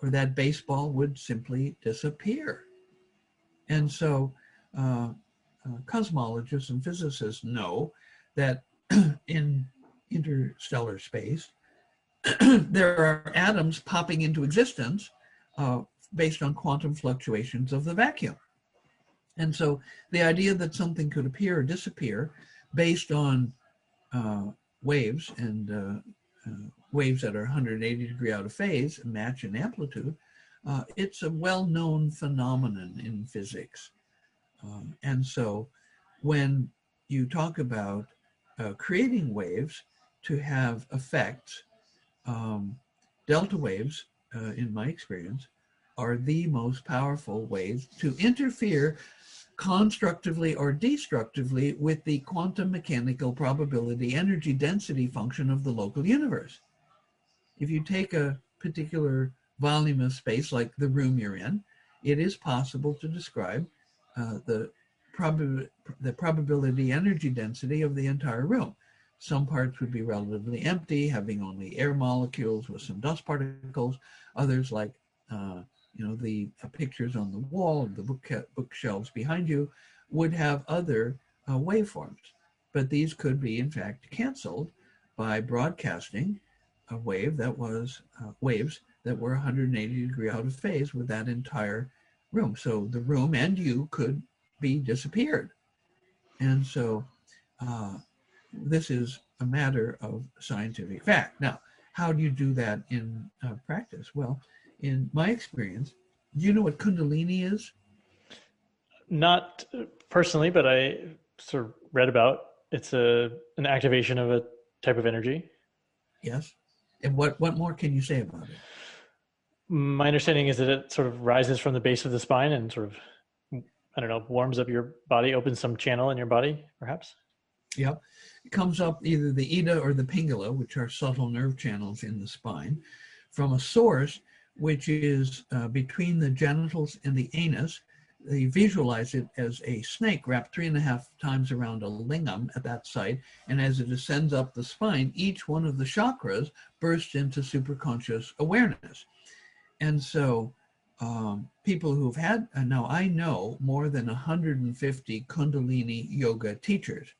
or that baseball would simply disappear. And so cosmologists and physicists know that in interstellar space, there are atoms popping into existence based on quantum fluctuations of the vacuum. And so the idea that something could appear or disappear based on waves and waves that are 180 degree out of phase, match in amplitude, It's a well-known phenomenon in physics. And so when you talk about creating waves to have effects, delta waves, in my experience, are the most powerful ways to interfere constructively or destructively with the quantum mechanical probability energy density function of the local universe. If you take a particular volume of space like the room you're in, it is possible to describe the probability energy density of the entire room. Some parts would be relatively empty, having only air molecules with some dust particles. Others, like the pictures on the wall of the bookshelves behind you, would have other waveforms. But these could be, in fact, canceled by broadcasting a wave that was waves that were 180 degrees out of phase with that entire room. So the room and you could be disappeared. And so this is a matter of scientific fact. Now, how do you do that in practice? Well, in my experience, do you know what Kundalini is? Not personally, but I sort of read about it's an activation of a type of energy. Yes. And what more can you say about it? My understanding is that it sort of rises from the base of the spine and sort of, I don't know, warms up your body, opens some channel in your body, perhaps. Yep. It comes up either the Ida or the Pingala, which are subtle nerve channels in the spine, from a source which is between the genitals and the anus. They visualize it as a snake wrapped 3.5 times around a lingam at that site. And as it ascends up the spine, each one of the chakras bursts into superconscious awareness. And so people who've had, now I know more than 150 Kundalini yoga teachers,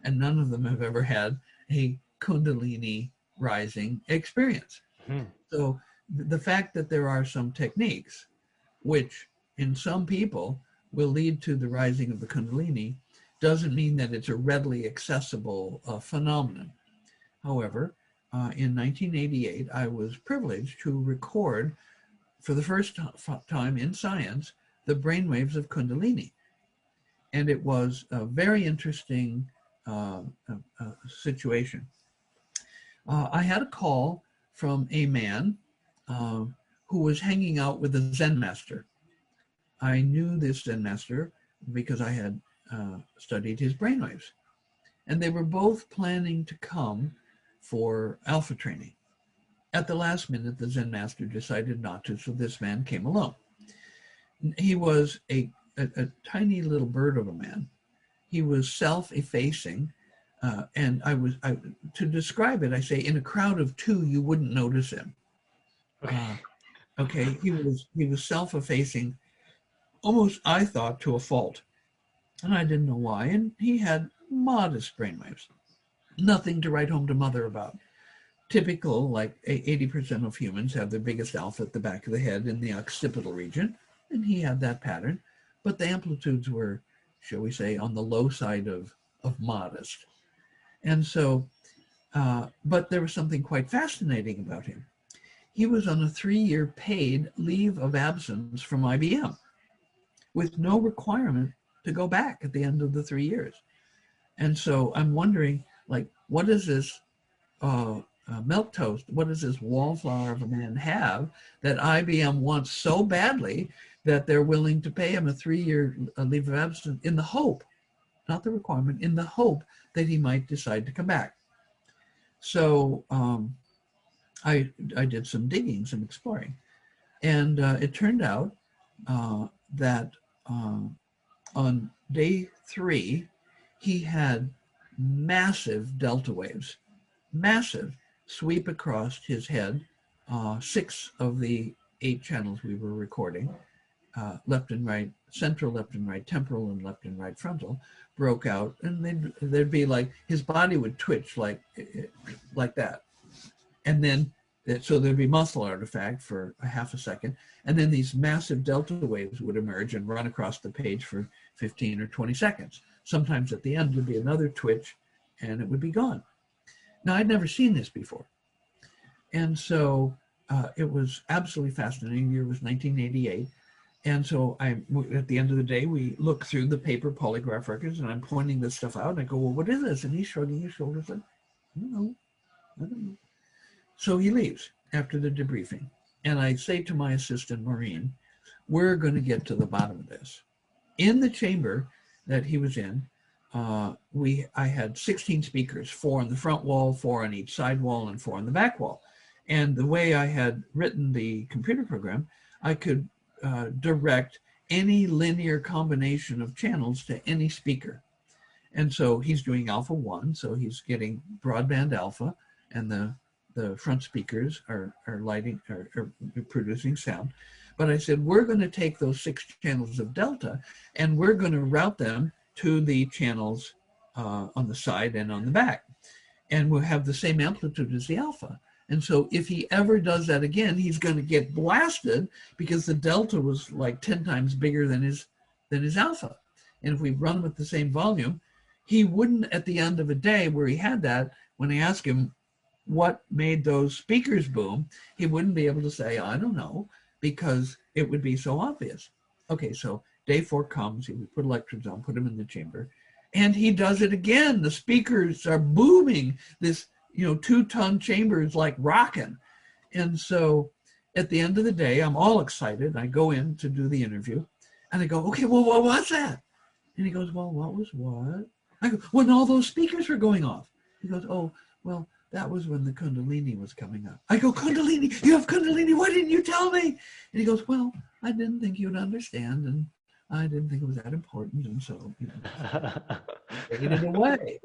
and none of them have ever had a Kundalini rising experience. So the fact that there are some techniques which in some people will lead to the rising of the Kundalini doesn't mean that it's a readily accessible phenomenon. However, in 1988, I was privileged to record for the first time in science the brainwaves of Kundalini. And it was a very interesting situation. I had a call from a man who was hanging out with a Zen master. I knew this Zen master because I had studied his brainwaves. And they were both planning to come for alpha training. At the last minute, the Zen master decided not to, so this man came alone. He was a tiny little bird of a man. He was self-effacing, and to describe it, I say, in a crowd of two, you wouldn't notice him. Okay, he was self-effacing, almost, I thought, to a fault. And I didn't know why. And he had modest brainwaves. Nothing to write home to mother about. Typical, like 80% of humans have their biggest alpha at the back of the head in the occipital region. And he had that pattern. But the amplitudes were, shall we say, on the low side of modest. And so, but there was something quite fascinating about him. He was on a 3-year paid leave of absence from IBM with no requirement to go back at the end of the 3 years. And so I'm wondering, like, what is this milk toast? What does this wallflower of a man have that IBM wants so badly that they're willing to pay him a 3-year leave of absence in the hope, not the requirement, in the hope that he might decide to come back? So I did some digging, some exploring. And it turned out that on day 3, he had massive delta waves, massive, sweep across his head. 6 of the 8 channels we were recording, left and right, central, left and right, temporal, and left and right frontal, broke out, and they'd be like, his body would twitch like that. And then, so there'd be muscle artifact for a half a second, and then these massive delta waves would emerge and run across the page for 15 or 20 seconds. Sometimes at the end would be another twitch, and it would be gone. Now, I'd never seen this before. And so it was absolutely fascinating. The year was 1988. And so at the end of the day, we look through the paper polygraph records, and I'm pointing this stuff out. And I go, well, what is this? And he's shrugging his shoulders like, I don't know. I don't know. So he leaves after the debriefing. And I say to my assistant, Maureen, we're going to get to the bottom of this. In the chamber that he was in, I had 16 speakers, 4 on the front wall, 4 on each side wall, and 4 on the back wall. And the way I had written the computer program, I could direct any linear combination of channels to any speaker. And so he's doing alpha 1, so he's getting broadband alpha, and the front speakers are producing sound. But I said, we're going to take those 6 channels of delta, and we're going to route them to the channels on the side and on the back. And we'll have the same amplitude as the alpha. And so if he ever does that again, he's going to get blasted because the delta was like 10 times bigger than his alpha. And if we run with the same volume, he wouldn't, at the end of a day where he had that, when I asked him what made those speakers boom, he wouldn't be able to say, I don't know, because it would be so obvious. Okay, so day 4 comes, he would put electrodes on, put them in the chamber, and he does it again. The speakers are booming. This 2-ton chamber is like rocking. And so at the end of the day, I'm all excited. I go in to do the interview, and I go, okay, well, what was that? And he goes, well, what was what? I go, when all those speakers were going off. He goes, oh, well, that was when the Kundalini was coming up. I go, Kundalini? You have Kundalini? Why didn't you tell me? And he goes, well, I didn't think you'd understand, and I didn't think it was that important, and so, taking it away.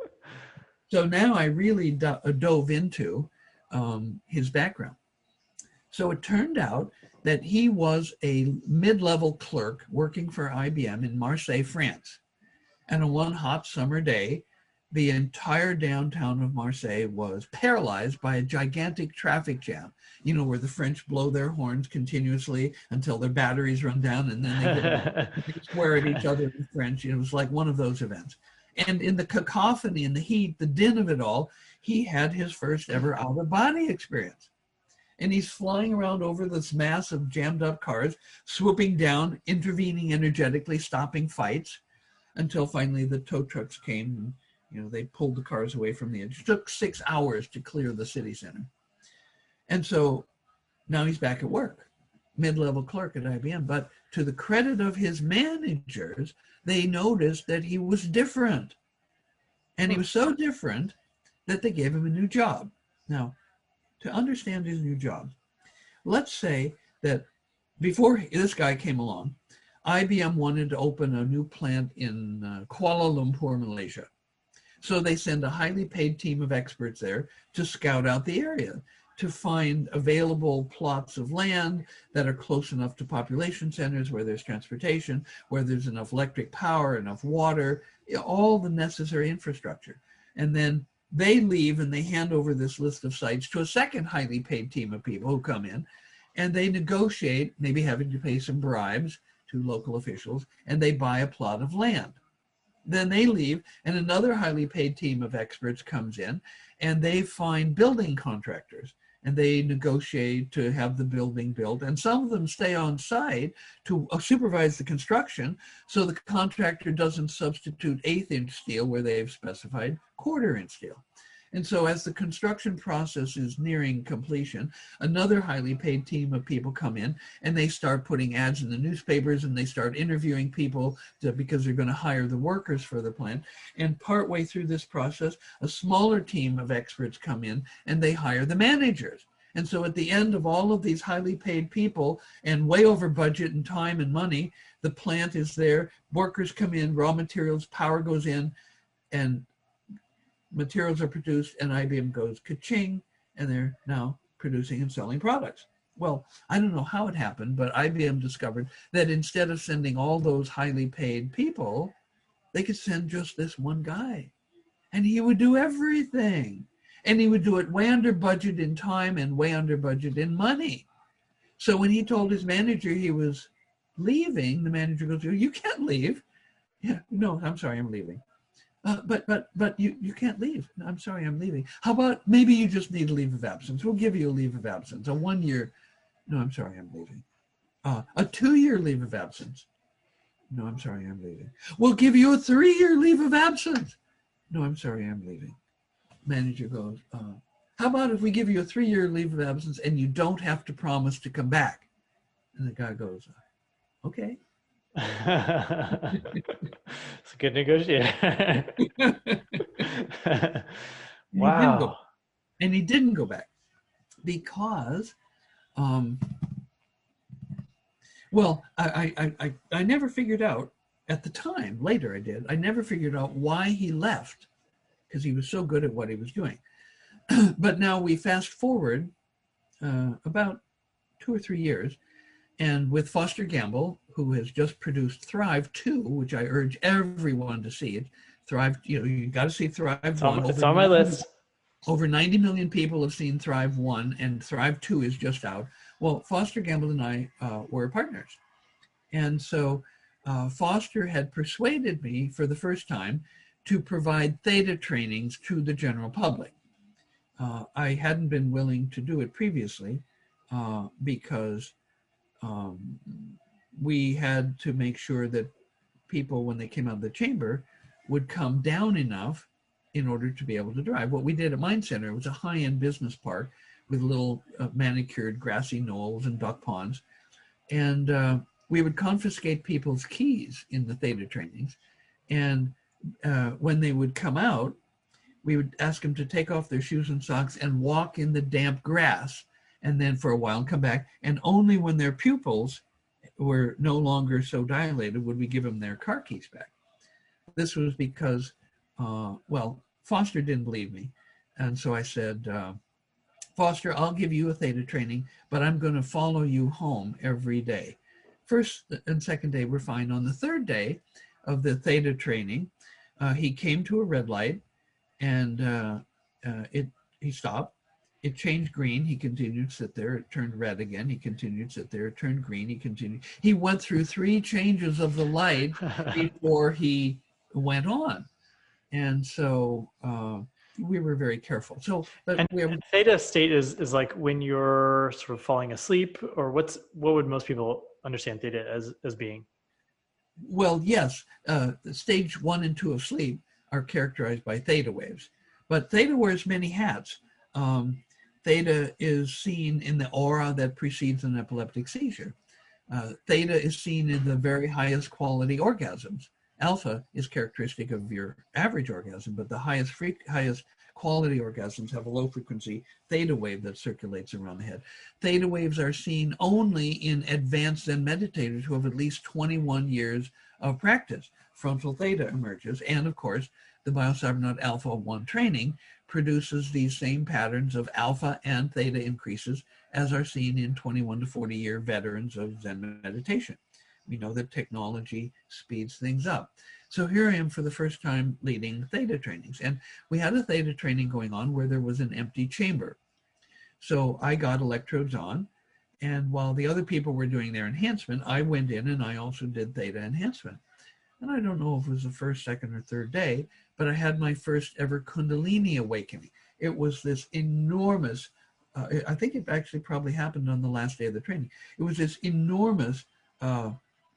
So now I really dove into his background. So it turned out that he was a mid-level clerk working for IBM in Marseille, France. And on one hot summer day, the entire downtown of Marseille was paralyzed by a gigantic traffic jam, where the French blow their horns continuously until their batteries run down, and then they swear at each other in French. It was like one of those events. And in the cacophony and the heat, the din of it all, he had his first ever out-of-body experience. And he's flying around over this mass of jammed up cars, swooping down, intervening energetically, stopping fights, until finally the tow trucks came and they pulled the cars away from the edge. It took 6 hours to clear the city center. And so now he's back at work, mid-level clerk at IBM. But to the credit of his managers, they noticed that he was different. And he was so different that they gave him a new job. Now, to understand his new job, let's say that before this guy came along, IBM wanted to open a new plant in Kuala Lumpur, Malaysia. So they send a highly paid team of experts there to scout out the area, to find available plots of land that are close enough to population centers, where there's transportation, where there's enough electric power, enough water, all the necessary infrastructure. And then they leave and they hand over this list of sites to a second highly paid team of people who come in, and they negotiate, maybe having to pay some bribes to local officials, and they buy a plot of land. Then they leave, and another highly paid team of experts comes in, and they find building contractors, and they negotiate to have the building built. And some of them stay on site to supervise the construction, so the contractor doesn't substitute 1/8-inch steel where they've specified 1/4-inch steel. And so as the construction process is nearing completion, another highly paid team of people come in, and they start putting ads in the newspapers, and they start interviewing people because they're going to hire the workers for the plant. And partway through this process, a smaller team of experts come in, and they hire the managers. And so at the end of all of these highly paid people and way over budget and time and money, the plant is there, workers come in, raw materials, power goes in, and materials are produced, and IBM goes ka-ching, and they're now producing and selling products. Well, I don't know how it happened, but IBM discovered that instead of sending all those highly paid people, they could send just this one guy, and he would do everything. And he would do it way under budget in time and way under budget in money. So when he told his manager he was leaving, the manager goes, "You can't leave." "Yeah, no, I'm sorry, I'm leaving." But you can't leave. I'm sorry, I'm leaving. How about maybe you just need a leave of absence? We'll give you a leave of absence, a 1 year. No, I'm sorry, I'm leaving. A 2 year leave of absence. No, I'm sorry, I'm leaving. We'll give you a 3 year leave of absence. No, I'm sorry, I'm leaving. Manager goes, how about if we give you a 3 year leave of absence and you don't have to promise to come back? And the guy goes, okay. It's a good negotiator. He didn't go, Wow. and he didn't go back because, well, I never figured out at the time. Later, I did. I never figured out why he left because he was so good at what he was doing. But now we fast forward about 2 or 3 years, and with Foster Gamble, who has just produced Thrive 2, which I urge everyone to see. It Thrive, you got to see Thrive 1. It's on my list. Over 90 million people have seen Thrive 1, and Thrive 2 is just out. Well, Foster Gamble and I were partners. And so Foster had persuaded me for the first time to provide theta trainings to the general public. I hadn't been willing to do it previously because we had to make sure that people, when they came out of the chamber, would come down enough in order to be able to drive. What we did at Mind Center was a high-end business park with little manicured grassy knolls and duck ponds. And we would confiscate people's keys in the theta trainings. And when they would come out, we would ask them to take off their shoes and socks and walk in the damp grass, and then for a while come back. And only when their pupils were no longer so dilated would we give them their car keys back. This was because, well, Foster didn't believe me. And so I said, Foster, I'll give you a theta training, but I'm going to follow you home every day. First and second day were fine. On the third day of the theta training, he came to a red light, and he stopped. It changed green. He continued to sit there. It turned red again. He continued to sit there. It turned green. He continued. He went through 3 changes of the light before he went on. And so we were very careful. So, but and theta state is like when you're sort of falling asleep, or what would most people understand theta as being? Well, yes, stage 1 and 2 of sleep are characterized by theta waves, but theta wears many hats. Theta is seen in the aura that precedes an epileptic seizure. Theta is seen in the very highest quality orgasms. Alpha is characteristic of your average orgasm, but the highest quality orgasms have a low frequency theta wave that circulates around the head. Theta waves are seen only in advanced Zen meditators who have at least 21 years of practice. Frontal theta emerges, and of course, the Biocybernaut Alpha 1 training produces these same patterns of alpha and theta increases as are seen in 21 to 40 year veterans of Zen meditation. We know that technology speeds things up. So here I am for the first time leading theta trainings. And we had a theta training going on where there was an empty chamber. So I got electrodes on, and while the other people were doing their enhancement, I went in and I also did theta enhancement. And I don't know if it was the first, second, or third day, but I had my first ever Kundalini awakening. It was this enormous, I think it actually probably happened on the last day of the training. It was this enormous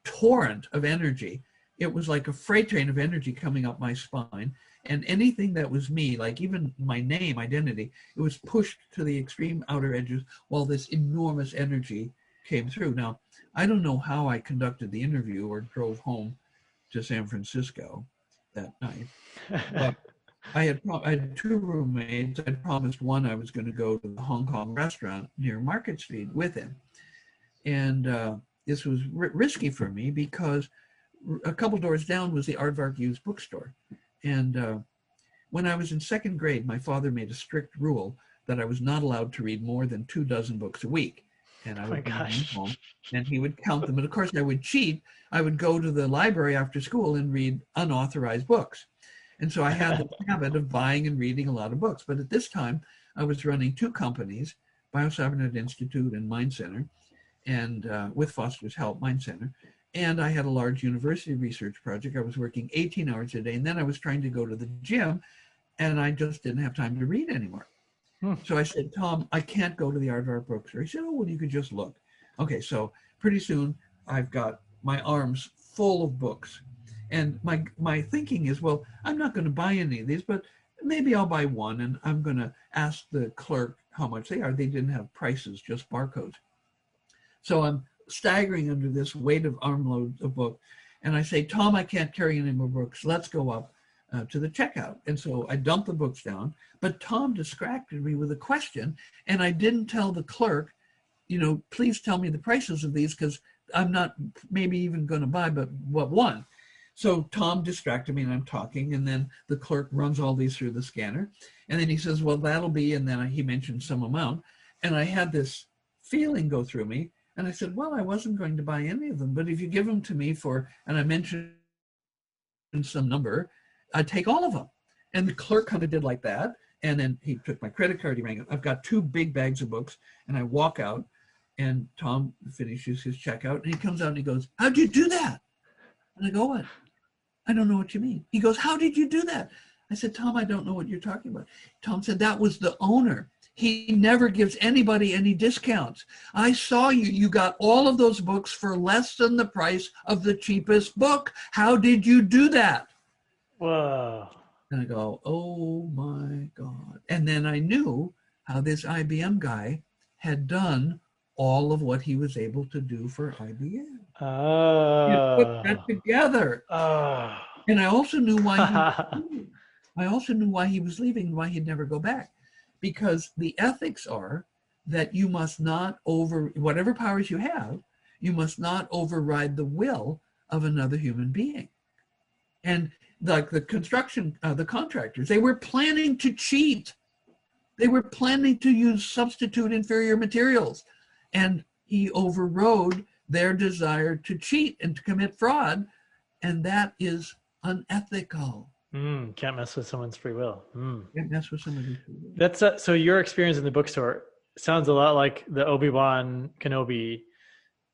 torrent of energy. It was like a freight train of energy coming up my spine, and anything that was me, like even my name, identity, it was pushed to the extreme outer edges while this enormous energy came through. Now, I don't know how I conducted the interview or drove home to San Francisco that night, but I had 2 roommates. I'd promised one I was going to go to the Hong Kong restaurant near Market Street with him, and this was risky for me because a couple doors down was the Aardvark used bookstore. And when I was in 2nd grade, my father made a strict rule that I was not allowed to read more than 24 books a week. And I would bring them home, and he would count them. And of course, I would cheat. I would go to the library after school and read unauthorized books. And so I had the habit of buying and reading a lot of books. But at this time, I was running 2 companies, Biocybernaut Institute and Mind Center, and with Foster's help, Mind Center. And I had a large university research project. I was working 18 hours a day, and then I was trying to go to the gym, and I just didn't have time to read anymore. Hmm. So I said, Tom, I can't go to the Aardvark bookstore. He said, oh, well, you could just look. Okay, so pretty soon I've got my arms full of books. And my thinking is, well, I'm not going to buy any of these, but maybe I'll buy one, and I'm going to ask the clerk how much they are. They didn't have prices, just barcodes. So I'm staggering under this weight of armloads of book. And I say, Tom, I can't carry any more books. Let's go up to the checkout. And so I dumped the books down, but Tom distracted me with a question. And I didn't tell the clerk, please tell me the prices of these, because I'm not maybe even going to buy but what one. So Tom distracted me, and I'm talking, and then the clerk runs all these through the scanner. And then he says, well, that'll be, and then he mentioned some amount. And I had this feeling go through me. And I said, well, I wasn't going to buy any of them, but if you give them to me for, and I mentioned some number, I'd take all of them. And the clerk kind of did like that. And then he took my credit card, he rang it. I've got 2 big bags of books, and I walk out, and Tom finishes his checkout, and he comes out and he goes, how'd you do that? And I go, what? I don't know what you mean. He goes, how did you do that? I said, Tom, I don't know what you're talking about. Tom said, that was the owner. He never gives anybody any discounts. I saw you got all of those books for less than the price of the cheapest book. How did you do that? Whoa. And I go, oh my God. And then I knew how this IBM guy had done all of what he was able to do for IBM. You put that together. And I also knew why he was leaving. I also knew why he was leaving and why he'd never go back. Because the ethics are that you must not whatever powers you have, you must not override the will of another human being. And like the contractors, they were planning to cheat. They were planning to use substitute inferior materials. And he overrode their desire to cheat and to commit fraud. And that is unethical. Can't mess with someone's free will. Can't mess with somebody's free will. That's so your experience in the bookstore sounds a lot like the Obi-Wan Kenobi.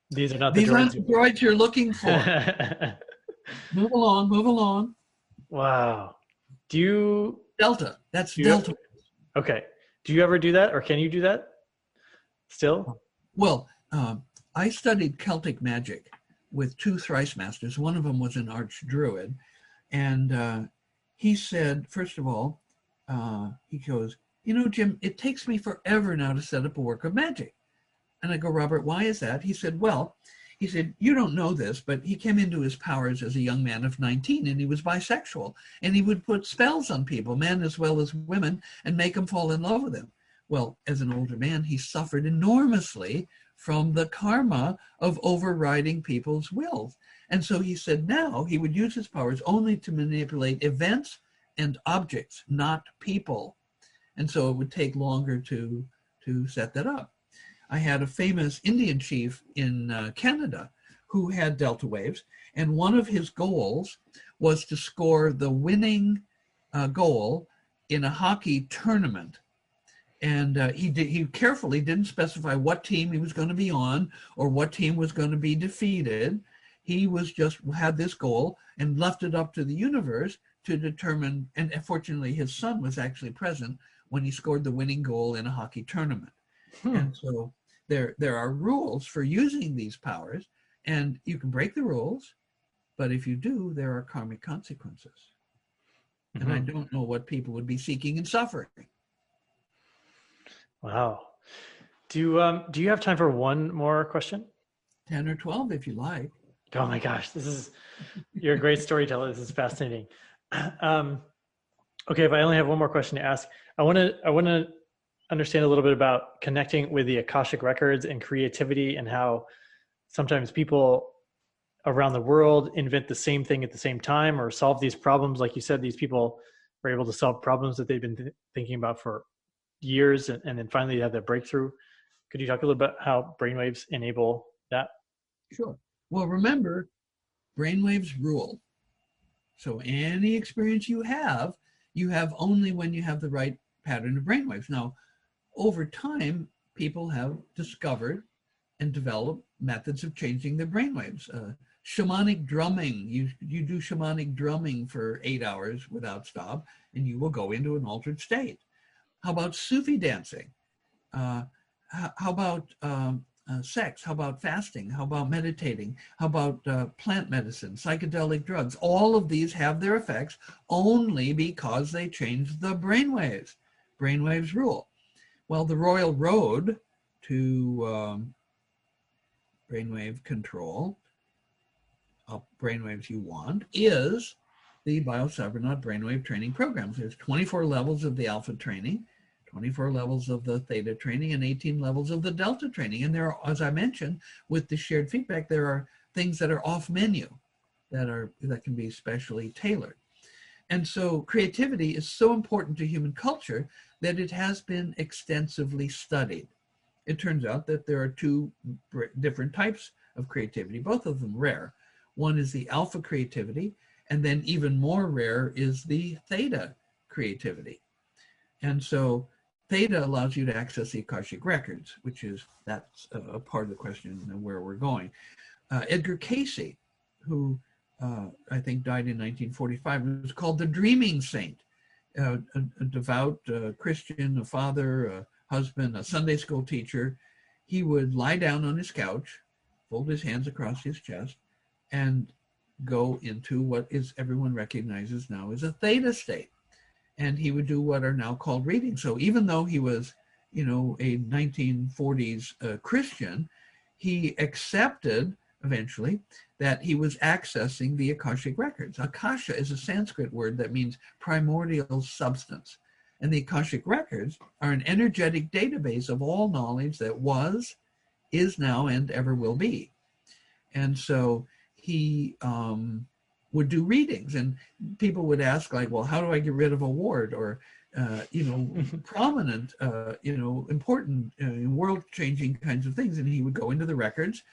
These are not the droids. These aren't the droids you're looking for. Move along. Wow. Delta. That's Delta. Okay. Do you ever do that, or can you do that still? Well, I studied Celtic magic with 2 thrice masters. One of them was an archdruid. And he said, first of all, he goes, Jim, it takes me forever now to set up a work of magic. And I go, Robert, why is that? He said, you don't know this, but he came into his powers as a young man of 19, and he was bisexual. And he would put spells on people, men as well as women, and make them fall in love with him. Well, as an older man, he suffered enormously from the karma of overriding people's wills. And so he said now he would use his powers only to manipulate events and objects, not people. And so it would take longer to set that up. I had a famous Indian chief in Canada who had delta waves, and one of his goals was to score the winning goal in a hockey tournament. And he carefully didn't specify what team he was going to be on or what team was going to be defeated. He was just had this goal and left it up to the universe to determine. And fortunately, his son was actually present when he scored the winning goal in a hockey tournament. And so there are rules for using these powers, and you can break the rules, but if you do, there are karmic consequences. And I don't know what people would be seeking and suffering. Wow. Do you have time for one more question? 10 or 12 if you like. Oh my gosh, you're a great storyteller. This is fascinating. Okay, if I only have one more question to ask, I want to understand a little bit about connecting with the Akashic records and creativity, and how sometimes people around the world invent the same thing at the same time or solve these problems. Like you said, these people were able to solve problems that they've been thinking about for years, and then finally have that breakthrough. Could you talk a little bit how brainwaves enable that? Sure. Well, remember, brainwaves rule. So any experience you have only when you have the right pattern of brainwaves. Now, over time, people have discovered and developed methods of changing their brainwaves. Shamanic drumming. You do shamanic drumming for 8 hours without stop, and you will go into an altered state. How about Sufi dancing? Uh, how about sex? How about fasting? How about meditating? How about plant medicine, psychedelic drugs? All of these have their effects only because they change the brainwaves. Brainwaves rule. Well, the royal road to brainwave control of brainwaves you want is the BioCybernaut brainwave training programs. There's 24 levels of the alpha training, 24 levels of the theta training, and 18 levels of the delta training. And there are, as I mentioned, with the shared feedback, there are things that are off menu that can be specially tailored. And so creativity is so important to human culture that it has been extensively studied. It turns out that there are two different types of creativity, both of them rare. One is the alpha creativity, and then even more rare is the theta creativity. And so theta allows you to access the Akashic records, that's a part of the question where we're going. Edgar Cayce, who I think died in 1945, was called the dreaming saint. A devout Christian, a father, a husband, a Sunday school teacher. He would lie down on his couch, fold his hands across his chest, and go into what is everyone recognizes now as a theta state. And he would do what are now called readings. So even though he was, a 1940s Christian, he accepted eventually that he was accessing the Akashic records. Akasha is a Sanskrit word that means primordial substance. And the Akashic records are an energetic database of all knowledge that was, is now, and ever will be. And so he would do readings, and people would ask, like, well, how do I get rid of a ward? Or, prominent, important, world-changing kinds of things. And he would go into the records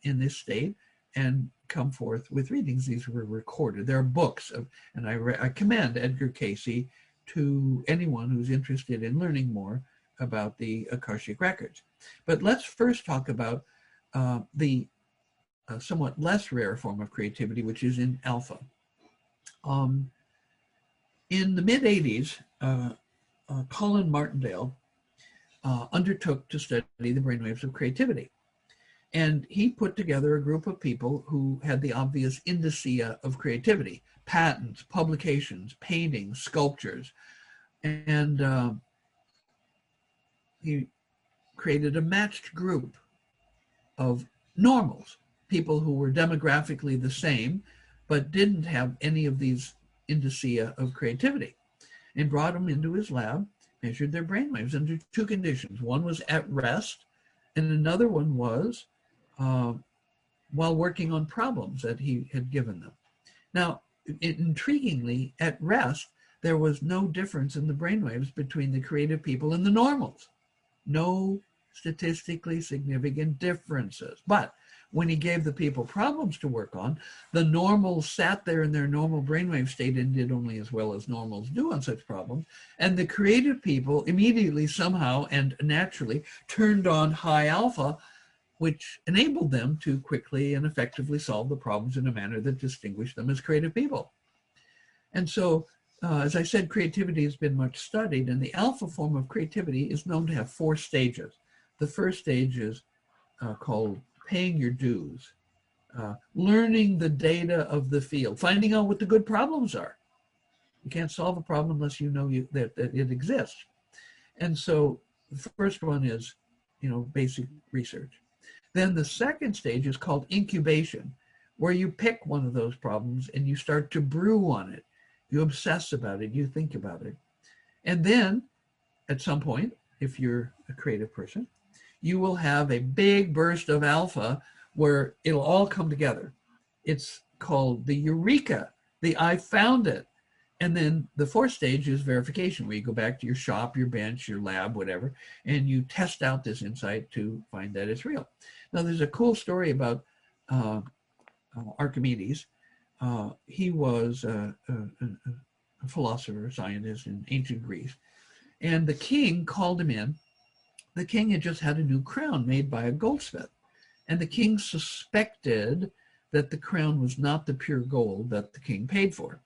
in this state and come forth with readings. These were recorded. There are books of, and I commend Edgar Cayce to anyone who's interested in learning more about the Akashic records. But let's first talk about the somewhat less rare form of creativity, which is in alpha. In the mid-'80s, Colin Martindale undertook to study the brainwaves of creativity. And he put together a group of people who had the obvious indicia of creativity: patents, publications, paintings, sculptures. And he created a matched group of normals, people who were demographically the same, but didn't have any of these indicia of creativity, and brought them into his lab, measured their brainwaves under two conditions. One was at rest, and another one was while working on problems that he had given them. Now, intriguingly, at rest, there was no difference in the brainwaves between the creative people and the normals. No statistically significant differences. But when he gave the people problems to work on, the normals sat there in their normal brainwave state and did only as well as normals do on such problems. And the creative people immediately somehow and naturally turned on high alpha, which enabled them to quickly and effectively solve the problems in a manner that distinguished them as creative people. And so, as I said, creativity has been much studied, and the alpha form of creativity is known to have 4 stages. The first stage is called paying your dues, learning the data of the field, finding out what the good problems are. You can't solve a problem unless you know that it exists. And so the first one is, basic research. Then the second stage is called incubation, where you pick one of those problems and you start to brew on it. You obsess about it, you think about it. And then at some point, if you're a creative person, you will have a big burst of alpha where it'll all come together. It's called the eureka, the I found it. And then the 4th stage is verification, where you go back to your shop, your bench, your lab, whatever, and you test out this insight to find that it's real. Now, there's a cool story about Archimedes. He was a philosopher, scientist in ancient Greece. And the king called him in. The king had just had a new crown made by a goldsmith. And the king suspected that the crown was not the pure gold that the king paid for.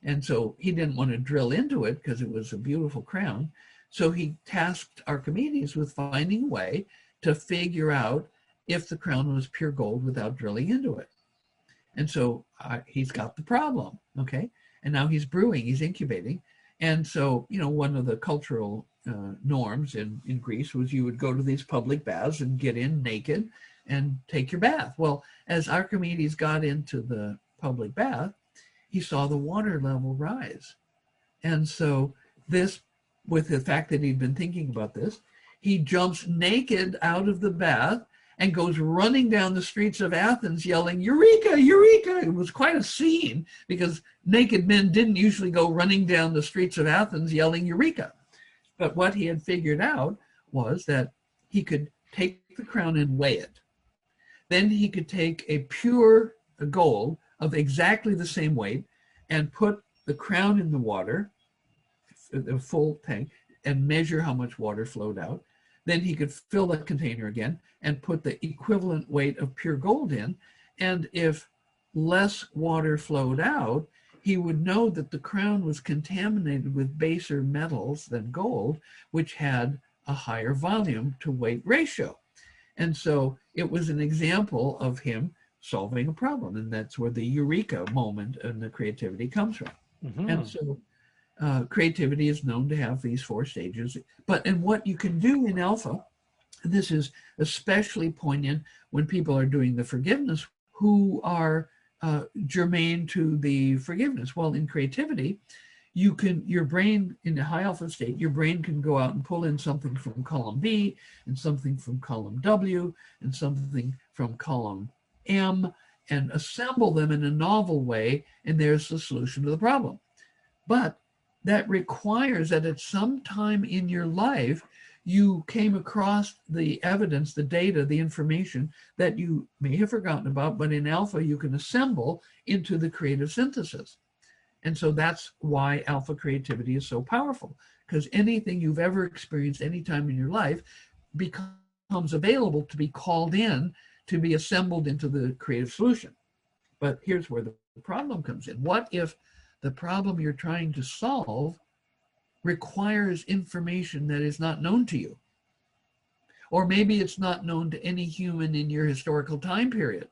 And so he didn't want to drill into it because it was a beautiful crown. So he tasked Archimedes with finding a way to figure out if the crown was pure gold without drilling into it. And so he's got the problem, okay? And now he's brewing, he's incubating. And so, one of the cultural norms in Greece was you would go to these public baths and get in naked and take your bath. Well, as Archimedes got into the public bath, he saw the water level rise. And so this, with the fact that he'd been thinking about this, he jumps naked out of the bath and goes running down the streets of Athens yelling, "Eureka, Eureka!" It was quite a scene because naked men didn't usually go running down the streets of Athens yelling, "Eureka!" But what he had figured out was that he could take the crown and weigh it. Then he could take a pure gold of exactly the same weight and put the crown in the water, the full tank, and measure how much water flowed out. Then he could fill that container again and put the equivalent weight of pure gold in. And if less water flowed out, he would know that the crown was contaminated with baser metals than gold, which had a higher volume to weight ratio. And so it was an example of him solving a problem. And that's where the eureka moment and the creativity comes from. Mm-hmm. And so creativity is known to have these 4 stages. And what you can do in alpha, and this is especially poignant when people are doing the forgiveness who are germane to the forgiveness. Well, in creativity, your brain in a high alpha state, your brain can go out and pull in something from column B and something from column W and something from column M and assemble them in a novel way, and there's the solution to the problem. But that requires that at some time in your life, you came across the evidence, the data, the information that you may have forgotten about, but in alpha, you can assemble into the creative synthesis. And so that's why alpha creativity is so powerful, because anything you've ever experienced any time in your life becomes available to be called in, to be assembled into the creative solution. But here's where the problem comes in. What if the problem you're trying to solve requires information that is not known to you? Or maybe it's not known to any human in your historical time period.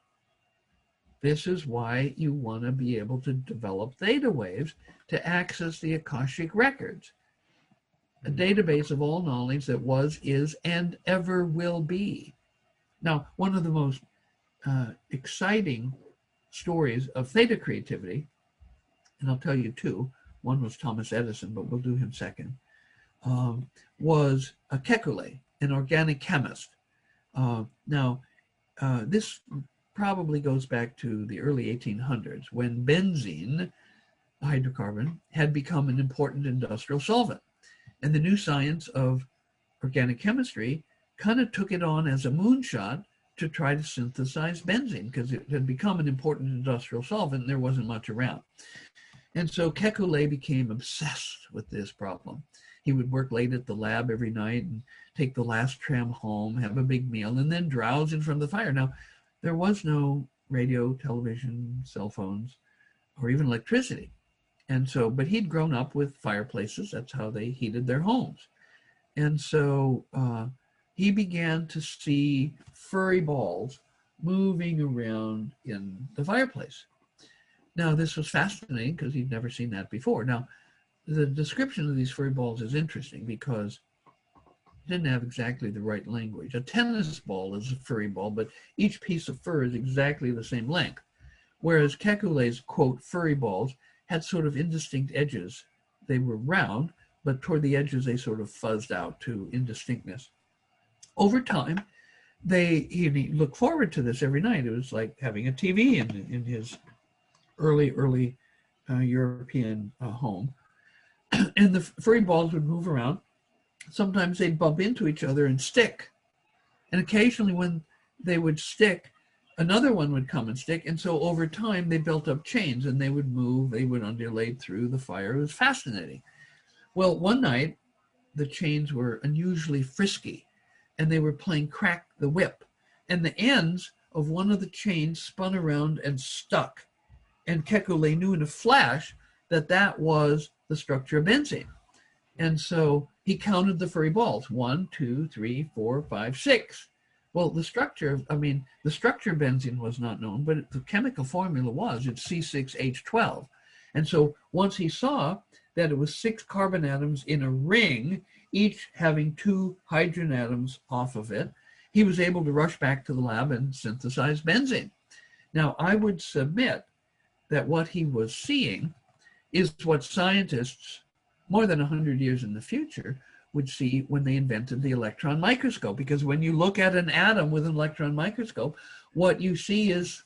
This is why you want to be able to develop theta waves to access the Akashic records, a database of all knowledge that was, is, and ever will be. Now, one of the most exciting stories of theta creativity, and I'll tell you 2, one was Thomas Edison, but we'll do him second, was Kekulé, an organic chemist. This probably goes back to the early 1800s when benzene, a hydrocarbon, had become an important industrial solvent. And the new science of organic chemistry kind of took it on as a moonshot to try to synthesize benzene because it had become an important industrial solvent and there wasn't much around. And so Kekulé became obsessed with this problem. He would work late at the lab every night and take the last tram home, have a big meal, and then drowse in front of the fire. Now, there was no radio, television, cell phones, or even electricity. And so, but he'd grown up with fireplaces. That's how they heated their homes. And so he began to see furry balls moving around in the fireplace. Now, this was fascinating because he'd never seen that before. Now, the description of these furry balls is interesting because it didn't have exactly the right language. A tennis ball is a furry ball, but each piece of fur is exactly the same length. Whereas Kekulé's, quote, furry balls had sort of indistinct edges. They were round, but toward the edges, they sort of fuzzed out to indistinctness. Over time, he looked forward to this every night. It was like having a TV in his early European home. And the furry balls would move around. Sometimes they'd bump into each other and stick. And occasionally when they would stick, another one would come and stick. And so over time, they built up chains and they would move, they would undulate through the fire. It was fascinating. Well, one night, the chains were unusually frisky and they were playing crack the whip. And the ends of one of the chains spun around and stuck. And Kekulé knew in a flash that that was the structure of benzene. And so he counted the furry balls, 1, 2, 3, 4, 5, 6. Well, the structure of benzene was not known, but the chemical formula was, it's C6H12. And so once he saw that it was 6 carbon atoms in a ring, each having 2 hydrogen atoms off of it, he was able to rush back to the lab and synthesize benzene. Now, I would submit that what he was seeing is what scientists more than 100 years in the future would see when they invented the electron microscope. Because when you look at an atom with an electron microscope, what you see is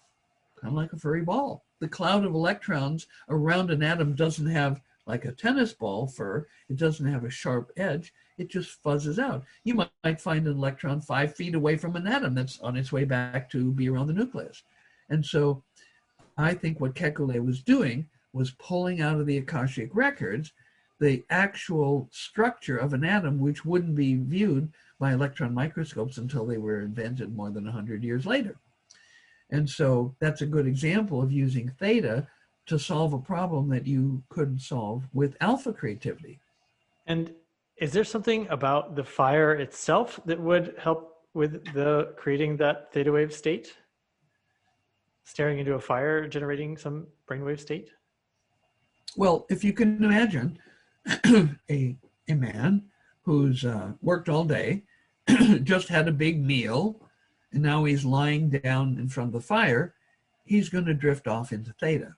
kind of like a furry ball. The cloud of electrons around an atom doesn't have like a tennis ball fur. It doesn't have a sharp edge. It just fuzzes out. You might find an electron 5 feet away from an atom that's on its way back to be around the nucleus. And so I think what Kekulé was doing was pulling out of the Akashic records the actual structure of an atom, which wouldn't be viewed by electron microscopes until they were invented more than 100 years later. And so that's a good example of using theta to solve a problem that you couldn't solve with alpha creativity. And is there something about the fire itself that would help with the creating that theta wave state? Staring into a fire, generating some brainwave state? Well, if you can imagine a man who's worked all day, just had a big meal, and now he's lying down in front of the fire, he's going to drift off into theta.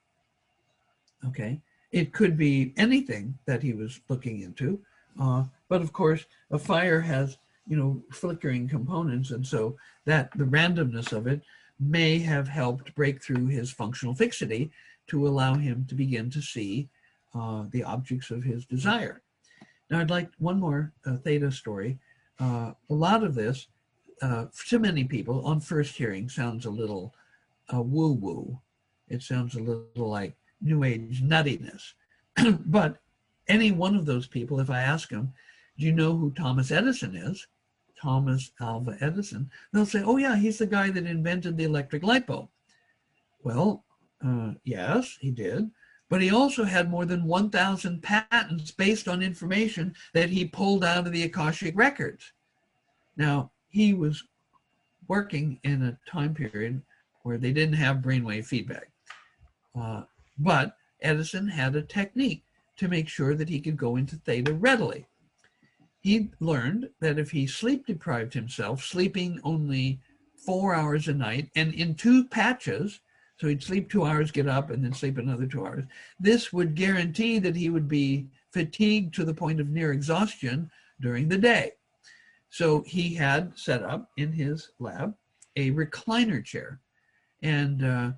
Okay? It could be anything that he was looking into, but of course, a fire has, flickering components, and so that the randomness of it may have helped break through his functional fixity to allow him to begin to see the objects of his desire. Now, I'd like one more theta story. A lot of this, to many people, on first hearing, sounds a little woo-woo. It sounds a little like New Age nuttiness. But any one of those people, if I ask them, do you know who Thomas Edison is? Thomas Alva Edison. They'll say, oh yeah, he's the guy that invented the electric light bulb. Well, yes, he did. But he also had more than 1,000 patents based on information that he pulled out of the Akashic records. Now, he was working in a time period where they didn't have brainwave feedback. But Edison had a technique to make sure that he could go into theta readily. He learned that if he sleep deprived himself, sleeping only 4 hours a night and in 2 patches, so he'd sleep 2 hours, get up, and then sleep another 2 hours, this would guarantee that he would be fatigued to the point of near exhaustion during the day. So he had set up in his lab a recliner chair, and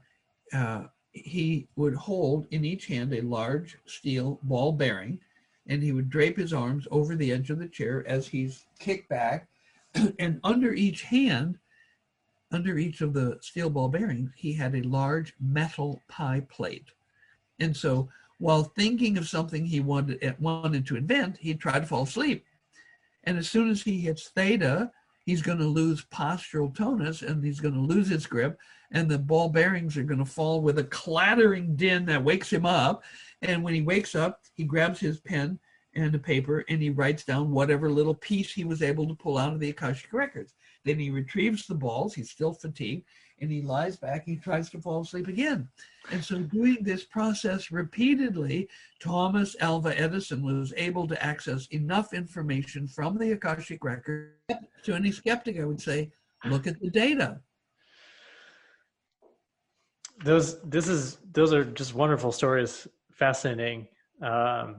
he would hold in each hand a large steel ball bearing, and he would drape his arms over the edge of the chair as he's kicked back, and under each hand, under each of the steel ball bearings, he had a large metal pie plate. And so while thinking of something he wanted to invent, he'd try to fall asleep. And as soon as he hits theta, he's going to lose postural tonus, and he's going to lose his grip, and the ball bearings are going to fall with a clattering din that wakes him up. And when he wakes up, he grabs his pen and a paper, and he writes down whatever little piece he was able to pull out of the Akashic records. Then he retrieves the balls, he's still fatigued, and he lies back, he tries to fall asleep again. And so doing this process repeatedly, Thomas Alva Edison was able to access enough information from the Akashic record. To any skeptic, I would say, look at the data. Those are just wonderful stories. Fascinating. Very,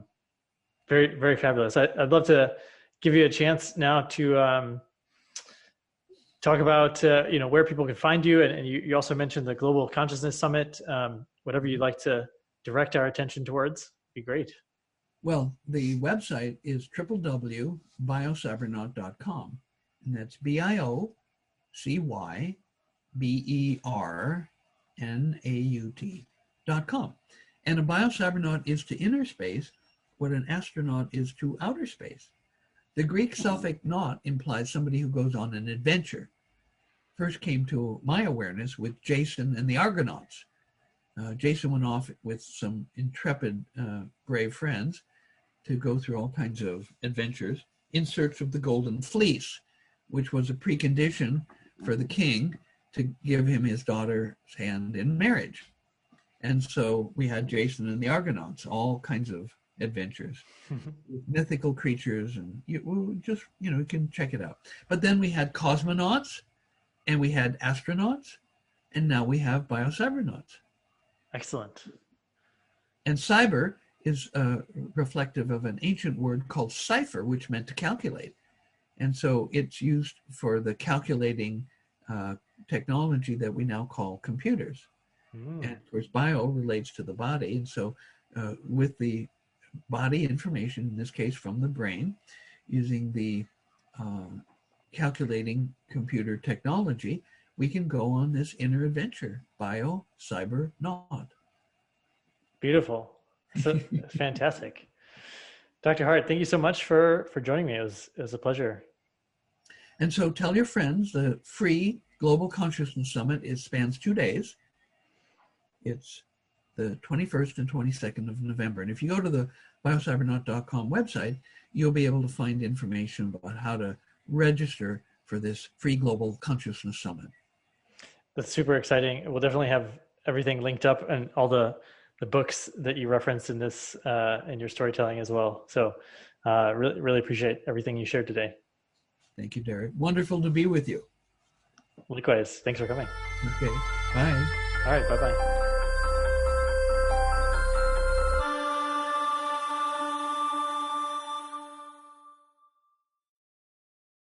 very fabulous. I'd love to give you a chance now to talk about where people can find you, and you also mentioned the Global Consciousness Summit. Whatever you'd like to direct our attention towards, be great. Well, the website is www.biocybernaut.com, and that's BIOCYBERNAUT.com. And a biocybernaut is to inner space what an astronaut is to outer space. The Greek suffix naut implies somebody who goes on an adventure. first came to my awareness with Jason and the Argonauts. Jason went off with some intrepid, brave friends to go through all kinds of adventures in search of the Golden Fleece, which was a precondition for the king to give him his daughter's hand in marriage. And so we had Jason and the Argonauts, all kinds of adventures, mythical creatures, and you can check it out. But then we had cosmonauts, and we had astronauts, and now we have biocybernauts. Excellent. And cyber is reflective of an ancient word called cipher, which meant to calculate. And so it's used for the calculating technology that we now call computers. And of course, bio relates to the body. And so with the body information, in this case from the brain, using the calculating computer technology, we can go on this inner adventure, bio, cyber, not. Beautiful. So fantastic. Dr. Hardt, thank you so much for joining me. It was a pleasure. And so tell your friends, the free Global Consciousness Summit, it spans 2 days. It's the 21st and 22nd of November. And if you go to the biocybernaut.com website, you'll be able to find information about how to register for this free Global Consciousness Summit. That's super exciting. We'll definitely have everything linked up and all the books that you referenced in this, in your storytelling as well. So really, really appreciate everything you shared today. Thank you, Derek. Wonderful to be with you. Likewise. Thanks for coming. Okay. Bye. All right. Bye-bye.